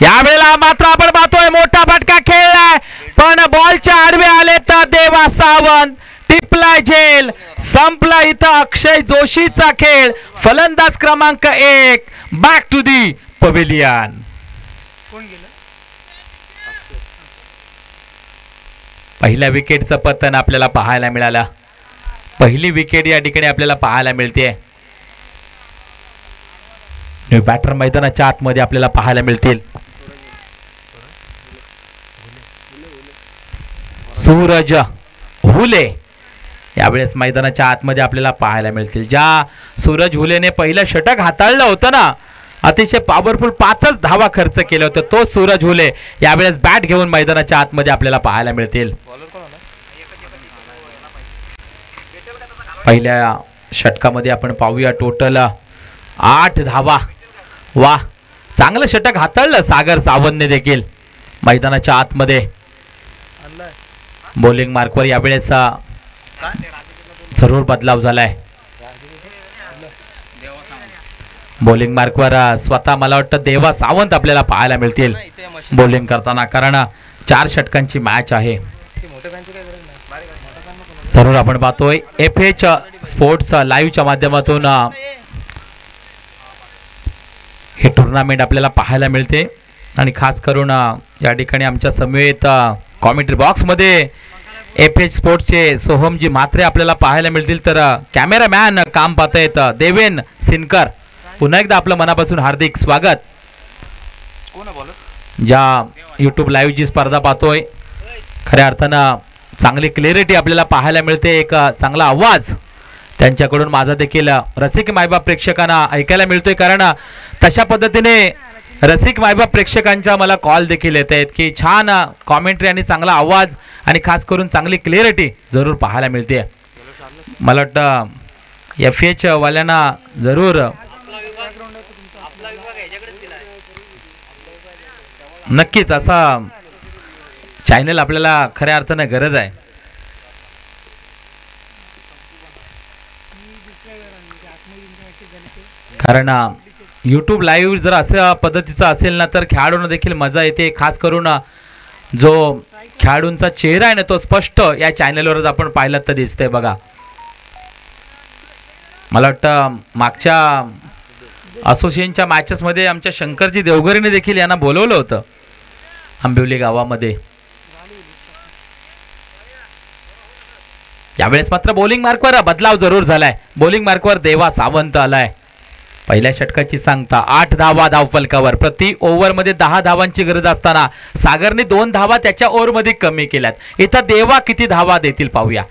यावेळेला मात्र आपण पाहतोय मोठा फटका खेळलाय पण बॉलच्या आडवे आले तर देवा सावंत टिपलाय झेल. संपला इथं अक्षय जोशीचा खेळ. फलंदाज क्रमांक 1 बॅक टू दी पवेलियन. पहिल्या विकेटचं पतन आपल्याला पाहायला मिळालं. पहिली विकेट या ठिकाणी आपल्याला पाहायला मिळते. बॅटर मैदानाच्या आतमध्ये आपल्याला पाहायला मिळतील. सूरज हुले यावेळेस मैदानाच्या आतमध्ये आपल्याला पाहायला मिळतील. ज्या सूरज हुलेने पहिलं षटक हाताळलं होतं ना अतिशय पॉवरफुल 5च धावा खर्च केले होते तो सूरज हुले यावेळेस बॅट घेऊन मैदानाच्या आतमध्ये आपल्याला पाहायला मिळतील. पहिल्या षटकामध्ये आपण पाहूया टोटल 8 धावा. वा, चांगलं षटक हाताळलं सागर सावंतने देखील. मैदानाच्या आतमध्ये बॉलिंग मार्कवर यावेळेस जरूर बदलाव झालाय. बॉलिंग मार्कवर स्वतः मला वाटतं देवा सावंत आपल्याला पाहायला मिळतील बॉलिंग करताना, कारण 4 षटकांची मॅच आहे. जरूर आपण पाहतोय FH स्पोर्ट्स लाईव्हच्या माध्यमातून हे टुर्नामेंट आपल्याला पाहायला मिळते. आणि खास करून या ठिकाणी आमच्या समवेत कॉमेंट्री बॉक्समध्ये FH स्पोर्ट्सचे सोहमजी म्हात्रे आपल्याला पाहायला मिळतील. तर कॅमेरामॅन काम पाहतायत देवेन सिनकर. पुन्हा एकदा आपलं मनापासून हार्दिक स्वागत. ज्या यूट्यूब लाईव्ह जी स्पर्धा पाहतोय खऱ्या अर्थानं चांगली क्लिअरिटी आपल्याला पाहायला मिळते, एक चांगला आवाज त्यांच्याकडून माझा देखील रसिक मायबाप प्रेक्षकांना ऐकायला मिळतोय. कारण तशा पद्धतीने रसिक मायबाप प्रेक्षकांच्या मला कॉल देखील येत आहेत की छान कॉमेंट्री आणि चांगला आवाज आणि खास करून चांगली क्लिअरिटी जरूर पाहायला मिळते. मला वाटतं FH वाल्यांना जरूर नक्कीच असा चॅनल आपल्याला खऱ्या अर्थाने गरज आहे. कारण यूट्यूब लाईव्ह जर अशा पद्धतीचा असेल ना तर खेळाडूंना देखील मजा येते. खास करून जो खेळाडूंचा चेहरा आहे ना तो स्पष्ट या चॅनलवरच आपण पाहिलं तर दिसतंय बघा. मला वाटतं मागच्या असोसिएशनच्या मॅचेसमध्ये आमच्या शंकरजी देवगरीने देखील यांना बोलवलं होतं आंबिवली गावामध्ये. यावेळेस मात्र बॉलिंग मार्कवर बदलाव जरूर झालाय. बॉलिंग मार्कवर देवा सावंत आलाय. पहिल्या षटकाची सांगता 8 धावा धावफलकावर. प्रति ओव्हरमध्ये 10 धावांची गरज असताना सागरने 2 धावा त्याच्या ओव्हरमध्ये कमी केल्यात. इथं देवा किती धावा देतील पाहूया.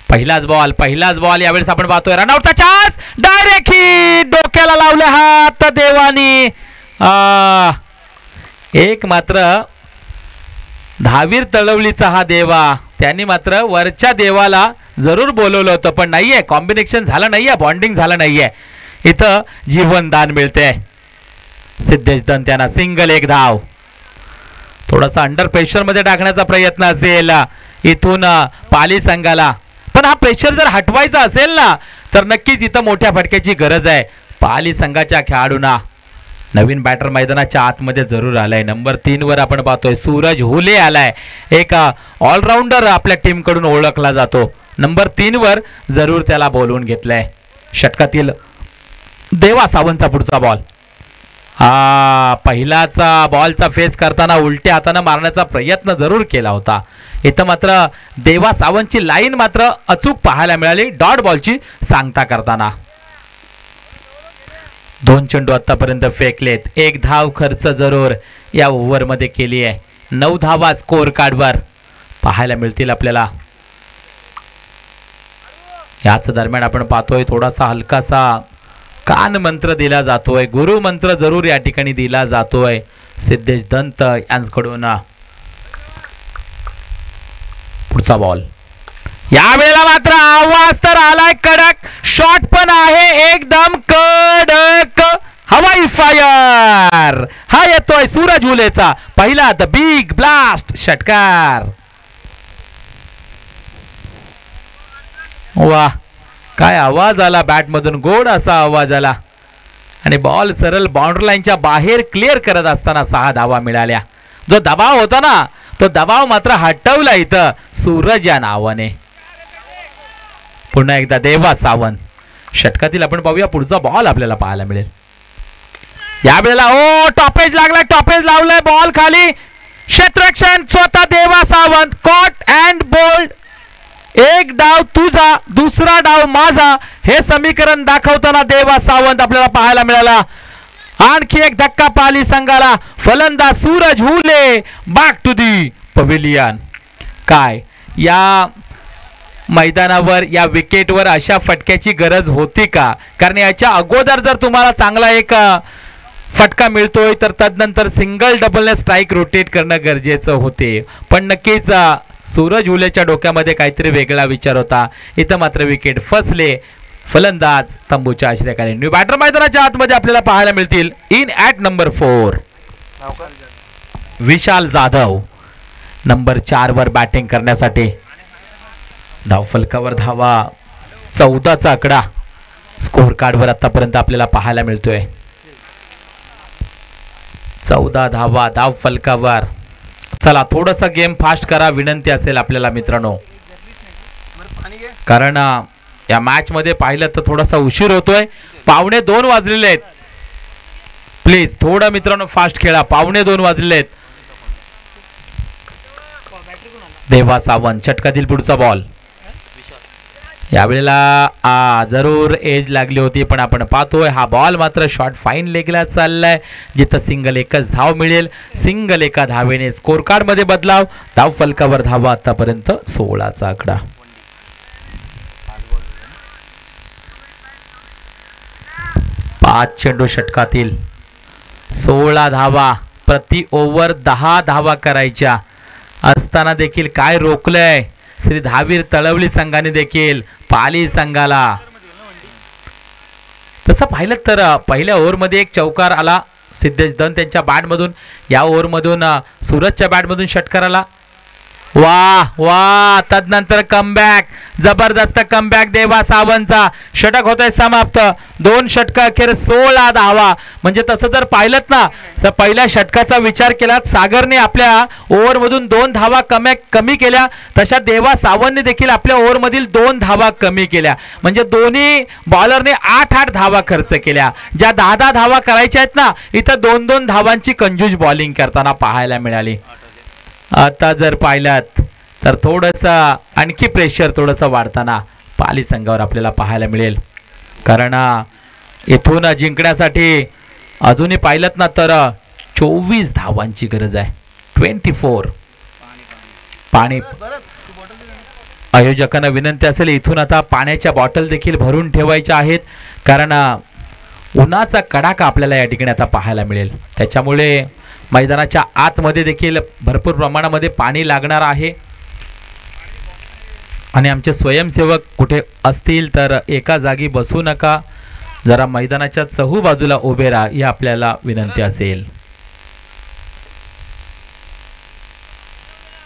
पहिलाच बॉल यावेळेस आपण पाहतोय रनआउटचा चान्स. डायरेक्ट ही डोक्याला लावले हात देवानी. एक मात्र धावीर तळवलीचा हा देवा, त्यांनी मात्र वरच्या देवाला जरूर बोलवलं होतं पण नाहीये, कॉम्बिनेशन झालं नाहीये, बॉन्डिंग झालं नाहीये. इथं जीवनदान मिळते. सिद्धेश दंत यांना सिंगल 1 धाव. थोडासा अंडर प्रेशर मध्ये टाकण्याचा प्रयत्न असेल इथून पाली संघाला, पण हा प्रेशर जर हटवायचा असेल ना तर नक्कीच इथं मोठ्या फटक्याची गरज आहे. पाली संघाच्या खेळाडूंना नवीन बॅटर मैदानाच्या आतमध्ये जरूर आलाय. नंबर 3 वर आपण पाहतोय सूरज हुले आलाय. एक ऑलराऊंडर आपल्या टीम कडून ओळखला जातो. नंबर 3 वर जरूर त्याला बोलवून घेतलंय. षटकातील देवा सावंतचा पुढचा बॉल. पहिलाचा बॉलचा फेस करताना उलट्या हाताने मारण्याचा प्रयत्न जरूर केला होता. इथं मात्र देवा सावंतची लाईन मात्र अचूक पाहायला मिळाली डॉट बॉलची सांगता करताना. 2 चेंडू आतापर्यंत फेकलेत. 1 धाव खर्च जरूर या ओव्हरमध्ये केली आहे. 9 धावा स्कोर कार्डवर पाहायला मिळतील आपल्याला. याच दरम्यान आपण पाहतोय थोडासा हलकासा कान मंत्र दिला जातोय, गुरु मंत्र जरूर या ठिकाणी दिला जातोय सिद्धेश दंत यांच्याकडून. पुढचा बॉल यावेळेला मात्र आवाज तर आलाय कडक. शॉट पण आहे एकदम कडक. हवाई फायर हा येतोय सूरज हुलेचा. पहिला द बिग ब्लास्ट षटकार. वा, काय आवाज आला बॅट मधून, गोड असा आवाज आला आणि बॉल सरळ बाउंड्री लाईनच्या बाहेर क्लिअर करत असताना 6 धावा मिळाल्या. जो दबाव होता ना तो दबाव मात्र हटवला इथं सूरज या नावाने. पुन्हा एकदा देवा सावंत. षटकातील आपण पाहूया पुढचा बॉल आपल्याला पाहायला मिळेल. यावेळेला टॉपेज लागला, टॉपेज लावलाय बॉल खाली. क्षेत्ररक्षण स्वतः देवा सावंत. Caught and bowled. 1 डाव तुझा, दुसरा डाव माझा, हे समीकरण दाखवताना देवा सावंत आपल्याला पाहायला मिळाला. आणखी एक धक्का पाली संघाला. फलंदाज Suraj Hule back to the pavilion. काय या मैदानावर या विकेटवर अशा फटक्याची गरज होती का? कारण याच्या अगोदर जर तुम्हाला चांगला एक फटका मिळतोय तर तदनंतर सिंगल डबलने स्ट्राईक रोटेट करणं गरजेचं होते, पण नक्कीच सूरज हुलेच्या डोक्यामध्ये काहीतरी वेगळा विचार होता. इथं मात्र विकेट फसले. फलंदाज तंबूच्या आश्रयाखाली. न्यू बॅटर मैदानाच्या आतमध्ये आपल्याला पाहायला मिळतील. In at number 4 Vishal Jadhav number 4 वर बॅटिंग करण्यासाठी. धावफलकावर धावा 14चा आकडा स्कोर कार्डवर आतापर्यंत आपल्याला पाहायला मिळतोय. 14 धावा धावफलकावर. चला थोडंसं गेम फास्ट करा विनंती असेल आपल्याला मित्रांनो, कारण या मॅच मध्ये पाहिलं तर थोडासा उशीर होतोय. 1:45 वाजलेले आहेत. प्लीज थोडं मित्रांनो फास्ट खेळा. 1:45 वाजलेले आहेत. देवा सावंत षटकातील पुढचा बॉल. यावेळेला जरूर एज लागली होती, पण आपण पाहतोय हा बॉल मात्र शॉर्ट फाईन लेगला चाललाय, जिथं सिंगल एकच धाव मिळेल. सिंगल एका धावेने स्कोर कार्ड मध्ये बदलाव. धाव फलकावर धावा आतापर्यंत 16चा आकडा. पाच चेंडू षटकातील 16 धावा. प्रति ओव्हर 10 धावा करायच्या असताना देखील काय रोखलंय श्री धावीर तळवली संघाने देखील पाली संघाला. तसं पाहिलं तर पहिल्या ओव्हरमध्ये एक चौकार आला सिद्धेश दन त्यांच्या बॅटमधून. या ओव्हरमधून सूरजच्या बॅटमधून षटकार आला. वा वा तदनंतर कमबॅक, जबरदस्त कमबॅक देवा सावंतचा. षटक होतंय समाप्त. 2 षटक अखेर 16 धावा. म्हणजे तसं जर पाहिलं ना तर पहिल्या षटकाचा विचार केला सागरने आपल्या ओव्हरमधून 2 धावा कमी केल्या, तशा देवा सावंतने देखील आपल्या ओव्हरमधील 2 धावा कमी केल्या. म्हणजे दोन्ही बॉलरने 8-8 धावा खर्च केल्या. ज्या 10-10 धावा करायच्या आहेत ना, इथं 2-2 धावांची कंजूस बॉलिंग करताना पाहायला मिळाली. आता जर पाहिलात तर थोडंसं आणखी प्रेशर थोडंसं वाढताना पाली संघावर आपल्याला पाहायला मिळेल, कारण इथून जिंकण्यासाठी अजूनही पाहिलात ना तर 24 धावांची गरज आहे. 24 पाणी. आयोजकांना विनंती असेल इथून आता पाण्याच्या बॉटल देखील भरून ठेवायच्या आहेत, कारण उन्हाचा कडाका आपल्याला या ठिकाणी आता पाहायला मिळेल. त्याच्यामुळे मैदानाच्या आतमध्ये देखील भरपूर प्रमाणामध्ये पाणी लागणार आहे. आणि आमचे स्वयंसेवक कुठे असतील तर एका जागी बसू नका, जरा मैदानाच्या चहू बाजूला उभे राहा ही आपल्याला विनंती असेल.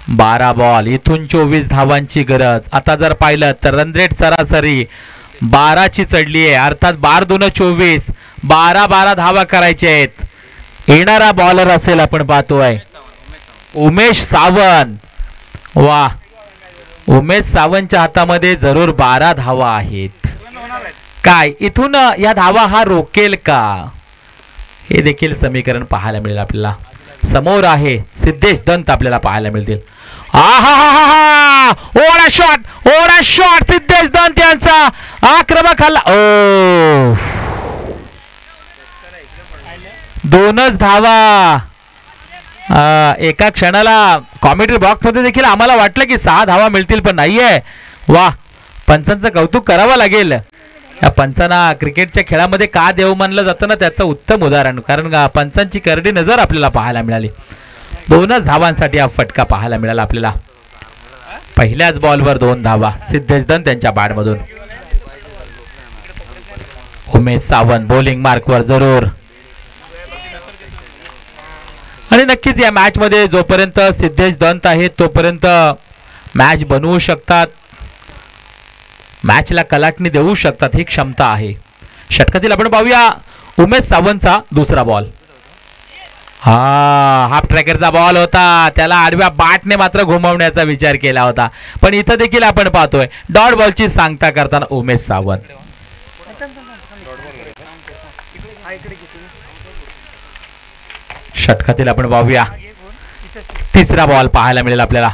12 बॉल इथून 24 धावांची गरज. आता जर पाहिलं तर रन रेट सरासरी 12ची चढली आहे, अर्थात 12-2 24. 12 धावा करायचे आहेत. येणारा बॉलर असेल आपण पाहतोय उमेश सावंत. वा, उमेश सावंतच्या हातामध्ये जरूर 12 धावा आहेत. काय इथून या धावा हा रोकेल का, हे देखील समीकरण पाहायला मिळेल आपल्याला. समोर आहे सिद्धेश दंत आपल्याला पाहायला मिळतील. ओढा शॉट सिद्धेश दंत यांचा आक्रमक हल्ला. ओ 2च धावा. एका क्षणाला कॉमेंट्री बॉक्स मध्ये देखील आम्हाला वाटलं की 6 धावा मिळतील, पण नाहीये. वा, पंचांचं कौतुक करावं लागेल. या पंचांना क्रिकेटच्या खेळामध्ये का देव मानलं जातं ना, त्याचं उत्तम उदाहरण, कारण पंचांची करडी नजर आपल्याला पाहायला मिळाली. 2च धावांसाठी हा फटका पाहायला मिळाला आपल्याला. पहिल्याच बॉलवर 2 धावा सिद्धेश दंत त्यांच्या बॅटमधून. उमेश सावंत बॉलिंग मार्कवर जरूर. आणि नक्कीच या मॅच मध्ये जोपर्यंत सिद्धेश दंत आहेत तोपर्यंत मॅच बनवू शकतात, मॅचला कलाटणी देऊ शकतात, ही क्षमता आहे. षटकातील आपण पाहूया उमेश सावंतचा दुसरा बॉल. हाफ ट्रॅकरचा बॉल होता, त्याला आडव्या बॅटने मात्र घुमवण्याचा विचार केला होता, पण इथं देखील आपण पाहतोय डॉट बॉलची सांगता करताना उमेश सावंत. षटकातील आपण पाहूया तिसरा बॉल पाहायला मिळेल आपल्याला.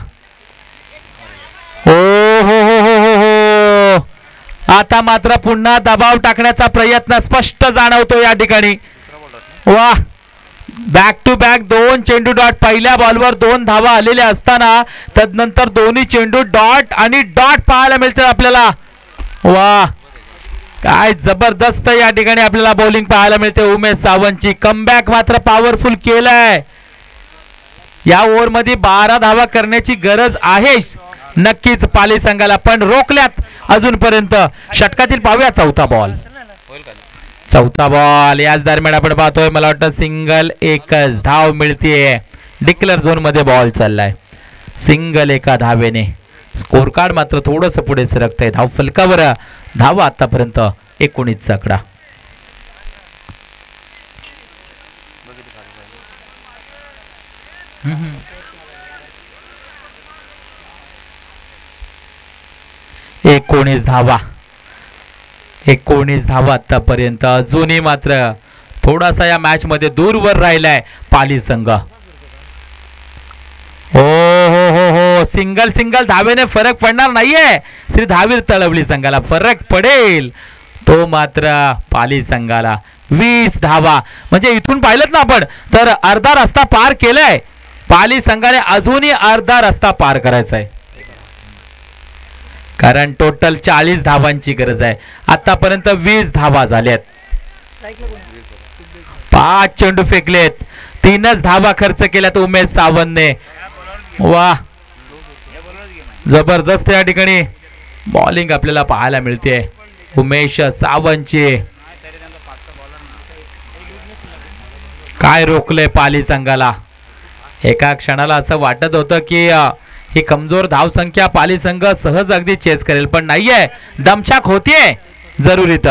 हो, आता मात्र पुन्हा दबाव टाकण्याचा प्रयत्न स्पष्ट जाणवतो या ठिकाणी. वा, बॅक टू बॅक 2 चेंडू डॉट. पहिल्या बॉलवर 2 धावा आलेल्या असताना तदनंतर दोन्ही चेंडू डॉट आणि डॉट पाहायला मिळतात आपल्याला. वा, काय जबरदस्त या ठिकाणी आपल्याला बॉलिंग पाहायला मिळते उमेश सावंतची. कमबॅक मात्र पॉवरफुल केलाय. या ओव्हर मध्ये 12 धावा करण्याची गरज आहे नक्कीच पाली संघाला, पण रोखल्यात अजूनपर्यंत. षटकातील पाहूया चौथा बॉल. चौथा बॉल याच दरम्यान आपण पाहतोय मला वाटतं सिंगल एकच धाव मिळतीये. डिक्लेअर झोन मध्ये बॉल चाललाय. सिंगल एका धावेने स्कोर कार्ड मात्र थोडस पुढे सरकतंय. धाव फलकावर धावा आतापर्यंत 19 आकडा. एकोणीस धावा 19 धावा आतापर्यंत. अजूनही मात्र थोडासा या मॅच मध्ये दूरवर राहिलाय पाली संघ. हो सिंगल सिंगल धावेने फरक पडणार नाहीये. श्री धावीर तळवली संघाला फरक पडेल तो मात्र पाली संघाला. 20 धावा म्हणजे इथून पाहिलं ना आपण तर अर्धा रस्ता पार केलाय. पाली संघाने अजूनही अर्धा रस्ता पार करायचा आहे, कारण टोटल 40 धावांची गरज आहे. आतापर्यंत 20 धावा झाल्यात. 5 चेंडू फेकलेत. 3च धावा खर्च केल्यात उमेश सावंतने. वा जबरदस्त या ठिकाणी बॉलिंग आपल्याला पाहायला मिळते उमेश सावंतची. काय रोखलंय पाली संघाला. एका क्षणाला असं वाटत होतं की ही कमजोर धावसंख्या पाली संघ सहज अगदी चेस करेल, पण नाहीये. दमछाक होतीये जरुरीत.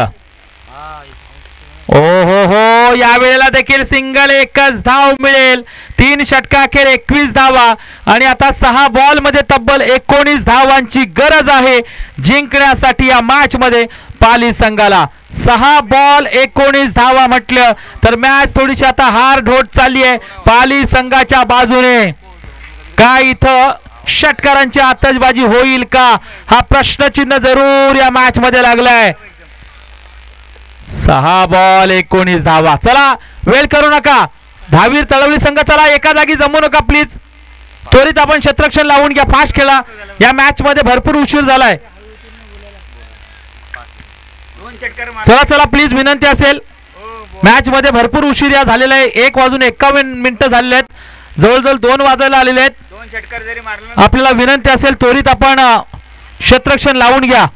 हो या वेळेला देखील सिंगल एकच धाव मिळेल. 3 षटकाखेर 21 धावा आणि आता 6 बॉल मध्ये तब्बल 19 धावांची गरज आहे जिंकण्यासाठी या मॅच मध्ये पाली संघाला. 6 बॉल 19 धावा म्हटलं तर मॅच थोडीशी आता हार ढोट चालली आहे पाली संघाच्या बाजूने. काय इथं षटकारांची आतषबाजी होईल का हा प्रश्नचिन्ह जरूर या मॅच मध्ये लागलाय. 6 बॉल 19 धावा. चला वेळ करू नका धावीर तळवली संघ. चला एका जागी जमू नका प्लीज. त्वरित आपण क्षेत्ररक्षण लावून घ्या. फास्ट खेळा. या मॅच मध्ये भरपूर उशीर झालाय. चला चला प्लीज विनंती असेल. मॅच मध्ये भरपूर उशीर या झालेला आहे. 1:51 झालेले आहेत. जवळजवळ 2 वाजायला आलेले आहेत. आपल्याला विनंती असेल त्वरित आपण क्षेत्ररक्षण लावून घ्या.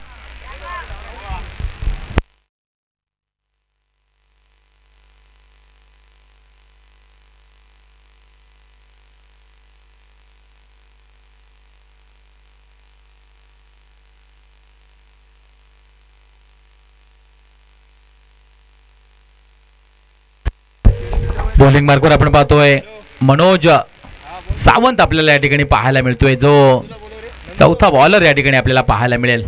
बॉलिंग मार्कवर आपण पाहतोय मनोज सावंत आपल्याला या ठिकाणी पाहायला मिळतोय, जो चौथा बॉलर या ठिकाणी आपल्याला पाहायला मिळेल.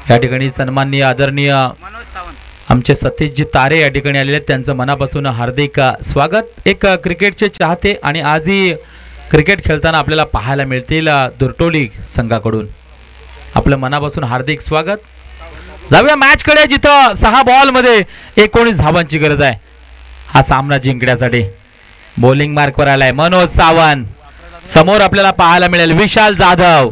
या ठिकाणी सन्माननीय आदरणीय आमचे सतीशजी तारे या ठिकाणी आलेले आहेत. त्यांचं मनापासून हार्दिक स्वागत. एक क्रिकेटचे चाहते आणि आजही क्रिकेट खेळताना आपल्याला पाहायला मिळतील दुर्टोली संघाकडून. आपलं मनापासून हार्दिक स्वागत. जाऊया मॅच कडे जिथं 6 बॉल मध्ये 19 धावांची गरज आहे हा सामना जिंकण्यासाठी. बॉलिंग मार्कवर आलाय मनोज सावंत. समोर आपल्याला पाहायला मिळेल विशाल जाधव.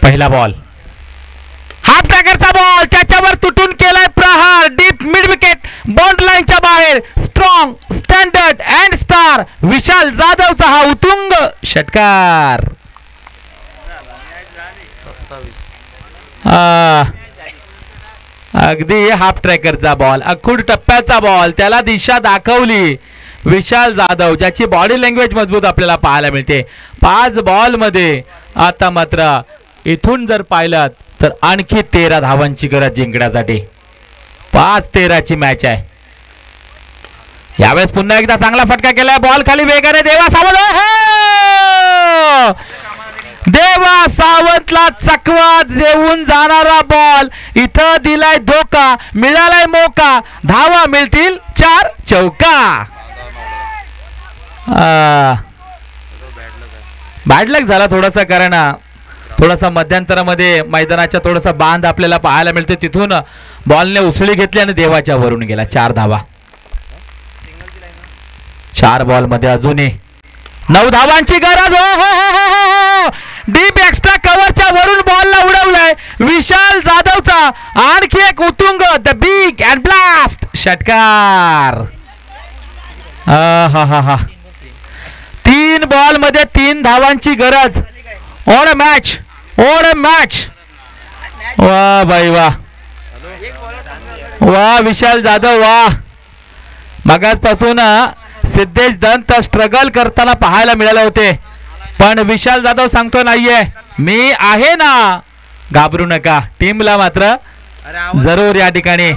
पहिला बॉल हाफ ट्रॅकरचा बॉल त्याच्यावर तुटून केलाय प्रहार. डीप मिड विकेट बॉन्ड लाईनच्या बाहेर. स्ट्रॉंग स्टँडर्ड अँड स्टार विशाल जाधवचा हा उतुंग षटकार. अगदी हाफ ट्रॅकरचा बॉल, अखूड टप्प्याचा बॉल, त्याला दिशा दाखवली विशाल जाधव, ज्याची बॉडी लँग्वेज मजबूत आपल्याला पाहायला मिळते. 5 बॉल मध्ये आता मात्र इथून जर पाहिलं तर आणखी 13 धावांची गरज जिंकण्यासाठी. 5-13 ची मॅच आहे. यावेळेस पुन्हा एकदा चांगला फटका केलाय. बॉल खाली वेगाने देवा सावंत. देवा सावंतला चकवा देऊन जाणारा बॉल. इथं दिलाय धोका, मिळालाय मोका. धावा मिळतील 4 चौका. बॅड लक झाला थोडासा, कारण थोडासा मध्यंतरामध्ये मैदानाच्या थोडासा बांध आपल्याला पाहायला मिळते. तिथून बॉलने उसळी घेतली आणि देवाच्या वरून गेला. 4 धावा 4 बॉल मध्ये अजूनही 9 धावांची गरज. हो हो हो हो हो, डीप एक्स्ट्रा कव्हरच्या वरून बॉलला उडवलाय विशाल जाधवचा. आणखी एक उत्तुंग द बिग अँड ब्लास्ट षटकार. हा हा हा, 3 बॉल मध्ये 3 धावांची गरज. On a match, on a match. वा बाई वा वा विशाल जाधव वा. मगासपासून सिद्धेश दंत स्ट्रगल करताना पाहायला मिळाले होते, पण विशाल जाधव सांगतो नाहीये मी आहे ना, घाबरू नका. टीमला मात्र जरूर या ठिकाणी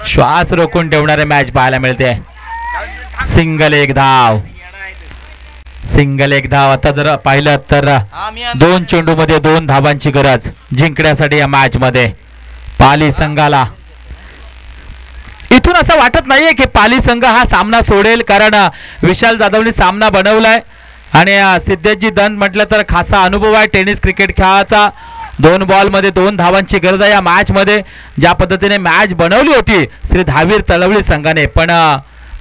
श्वास रोखून ठेवणारे मॅच पाहायला मिळते. सिंगल एक धाव, सिंगल एक धाव. आता जर पाहिलं तर 2 चेंडू मध्ये 2 धावांची गरज जिंकण्यासाठी या मॅच मध्ये पाली संघाला. इथून असं वाटत नाहीये की पाली संघ हा सामना सोडेल, कारण विशाल जाधवने सामना बनवलाय आणि सिद्धेशजी दंत म्हटलं तर खासा अनुभव आहे टेनिस क्रिकेट खेळाचा. 2 बॉल मध्ये 2 धावांची गरज आहे या मॅच मध्ये. ज्या पद्धतीने मॅच बनवली होती श्री धावीर तळवली संघाने, पण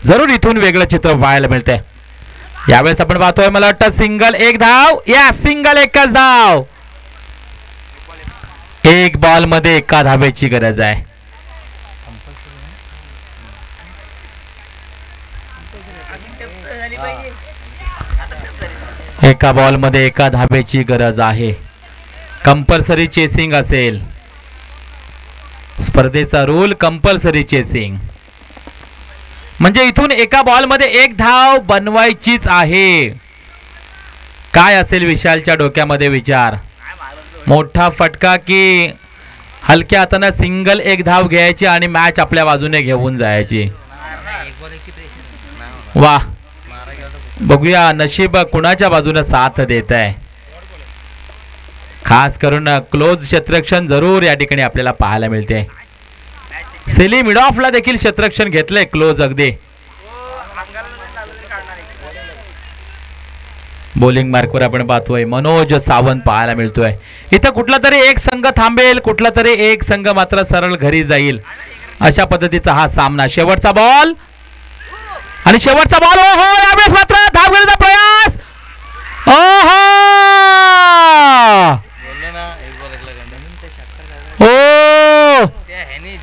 जरूर इथून वेगळं चित्र पाहायला मिळते. यावेळेस आपण पाहतोय मला वाटतं सिंगल एक धाव. या सिंगल एकच धाव. 1 बॉल मध्ये 1 धावेची गरज आहे. एका बॉल मध्ये 1 धावेची गरज आहे. कंपल्सरी चेसिंग असेल स्पर्धेचा रूल, कंपल्सरी चेसिंग म्हणजे इथून एका बॉल मध्ये 1 धाव बनवायचीच आहे. काय असेल विशालच्या डोक्यामध्ये विचार? मोठा फटका की हलक्या हाताने सिंगल 1 धाव घ्यायची आणि मॅच आपल्या बाजूने घेऊन जायची. वा, बघूया नशीब कुणाच्या बाजूने साथ देत आहे. खास करून क्लोज क्षेत्ररक्षण जरूर या ठिकाणी आपल्याला पाहायला मिळते. सेली मिड ऑफला देखील क्षेत्ररक्षण घेतलंय क्लोज अगदी. बॉलिंग मार्कवर आपण पाहतोय मनोज सावंत पाहायला मिळतोय. इथं कुठला तरी एक संघ थांबेल, कुठला तरी एक संघ मात्र सरळ घरी जाईल, अशा पद्धतीचा हा सामना. शेवटचा बॉल आणि शेवटचा बॉल. ओहो, यावेळेस मात्र धाव घेण्याचा प्रयास. ओहो, ओ,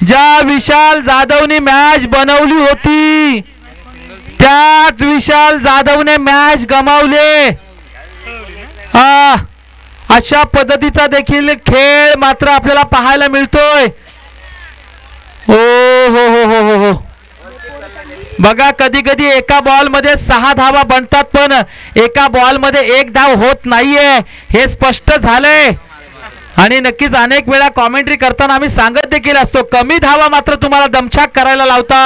ज्या विशाल जाधवने मॅच बनवली होती त्याच विशाल जाधवने मॅच गमावले. अशा पद्धतीचा देखील खेळ मात्र आपल्याला पाहायला मिळतोय. ओ हो हो हो हो हो, बघा कधी कधी एका बॉल मध्ये 6 धावा बनतात, पण एका बॉल मध्ये 1 धाव होत नाहीये हे स्पष्ट झालंय. आणि नक्कीच अनेक वेळा कॉमेंट्री करताना आम्ही सांगत देखील असतो कमी धावा मात्र तुम्हाला दमछाक करायला लावतात.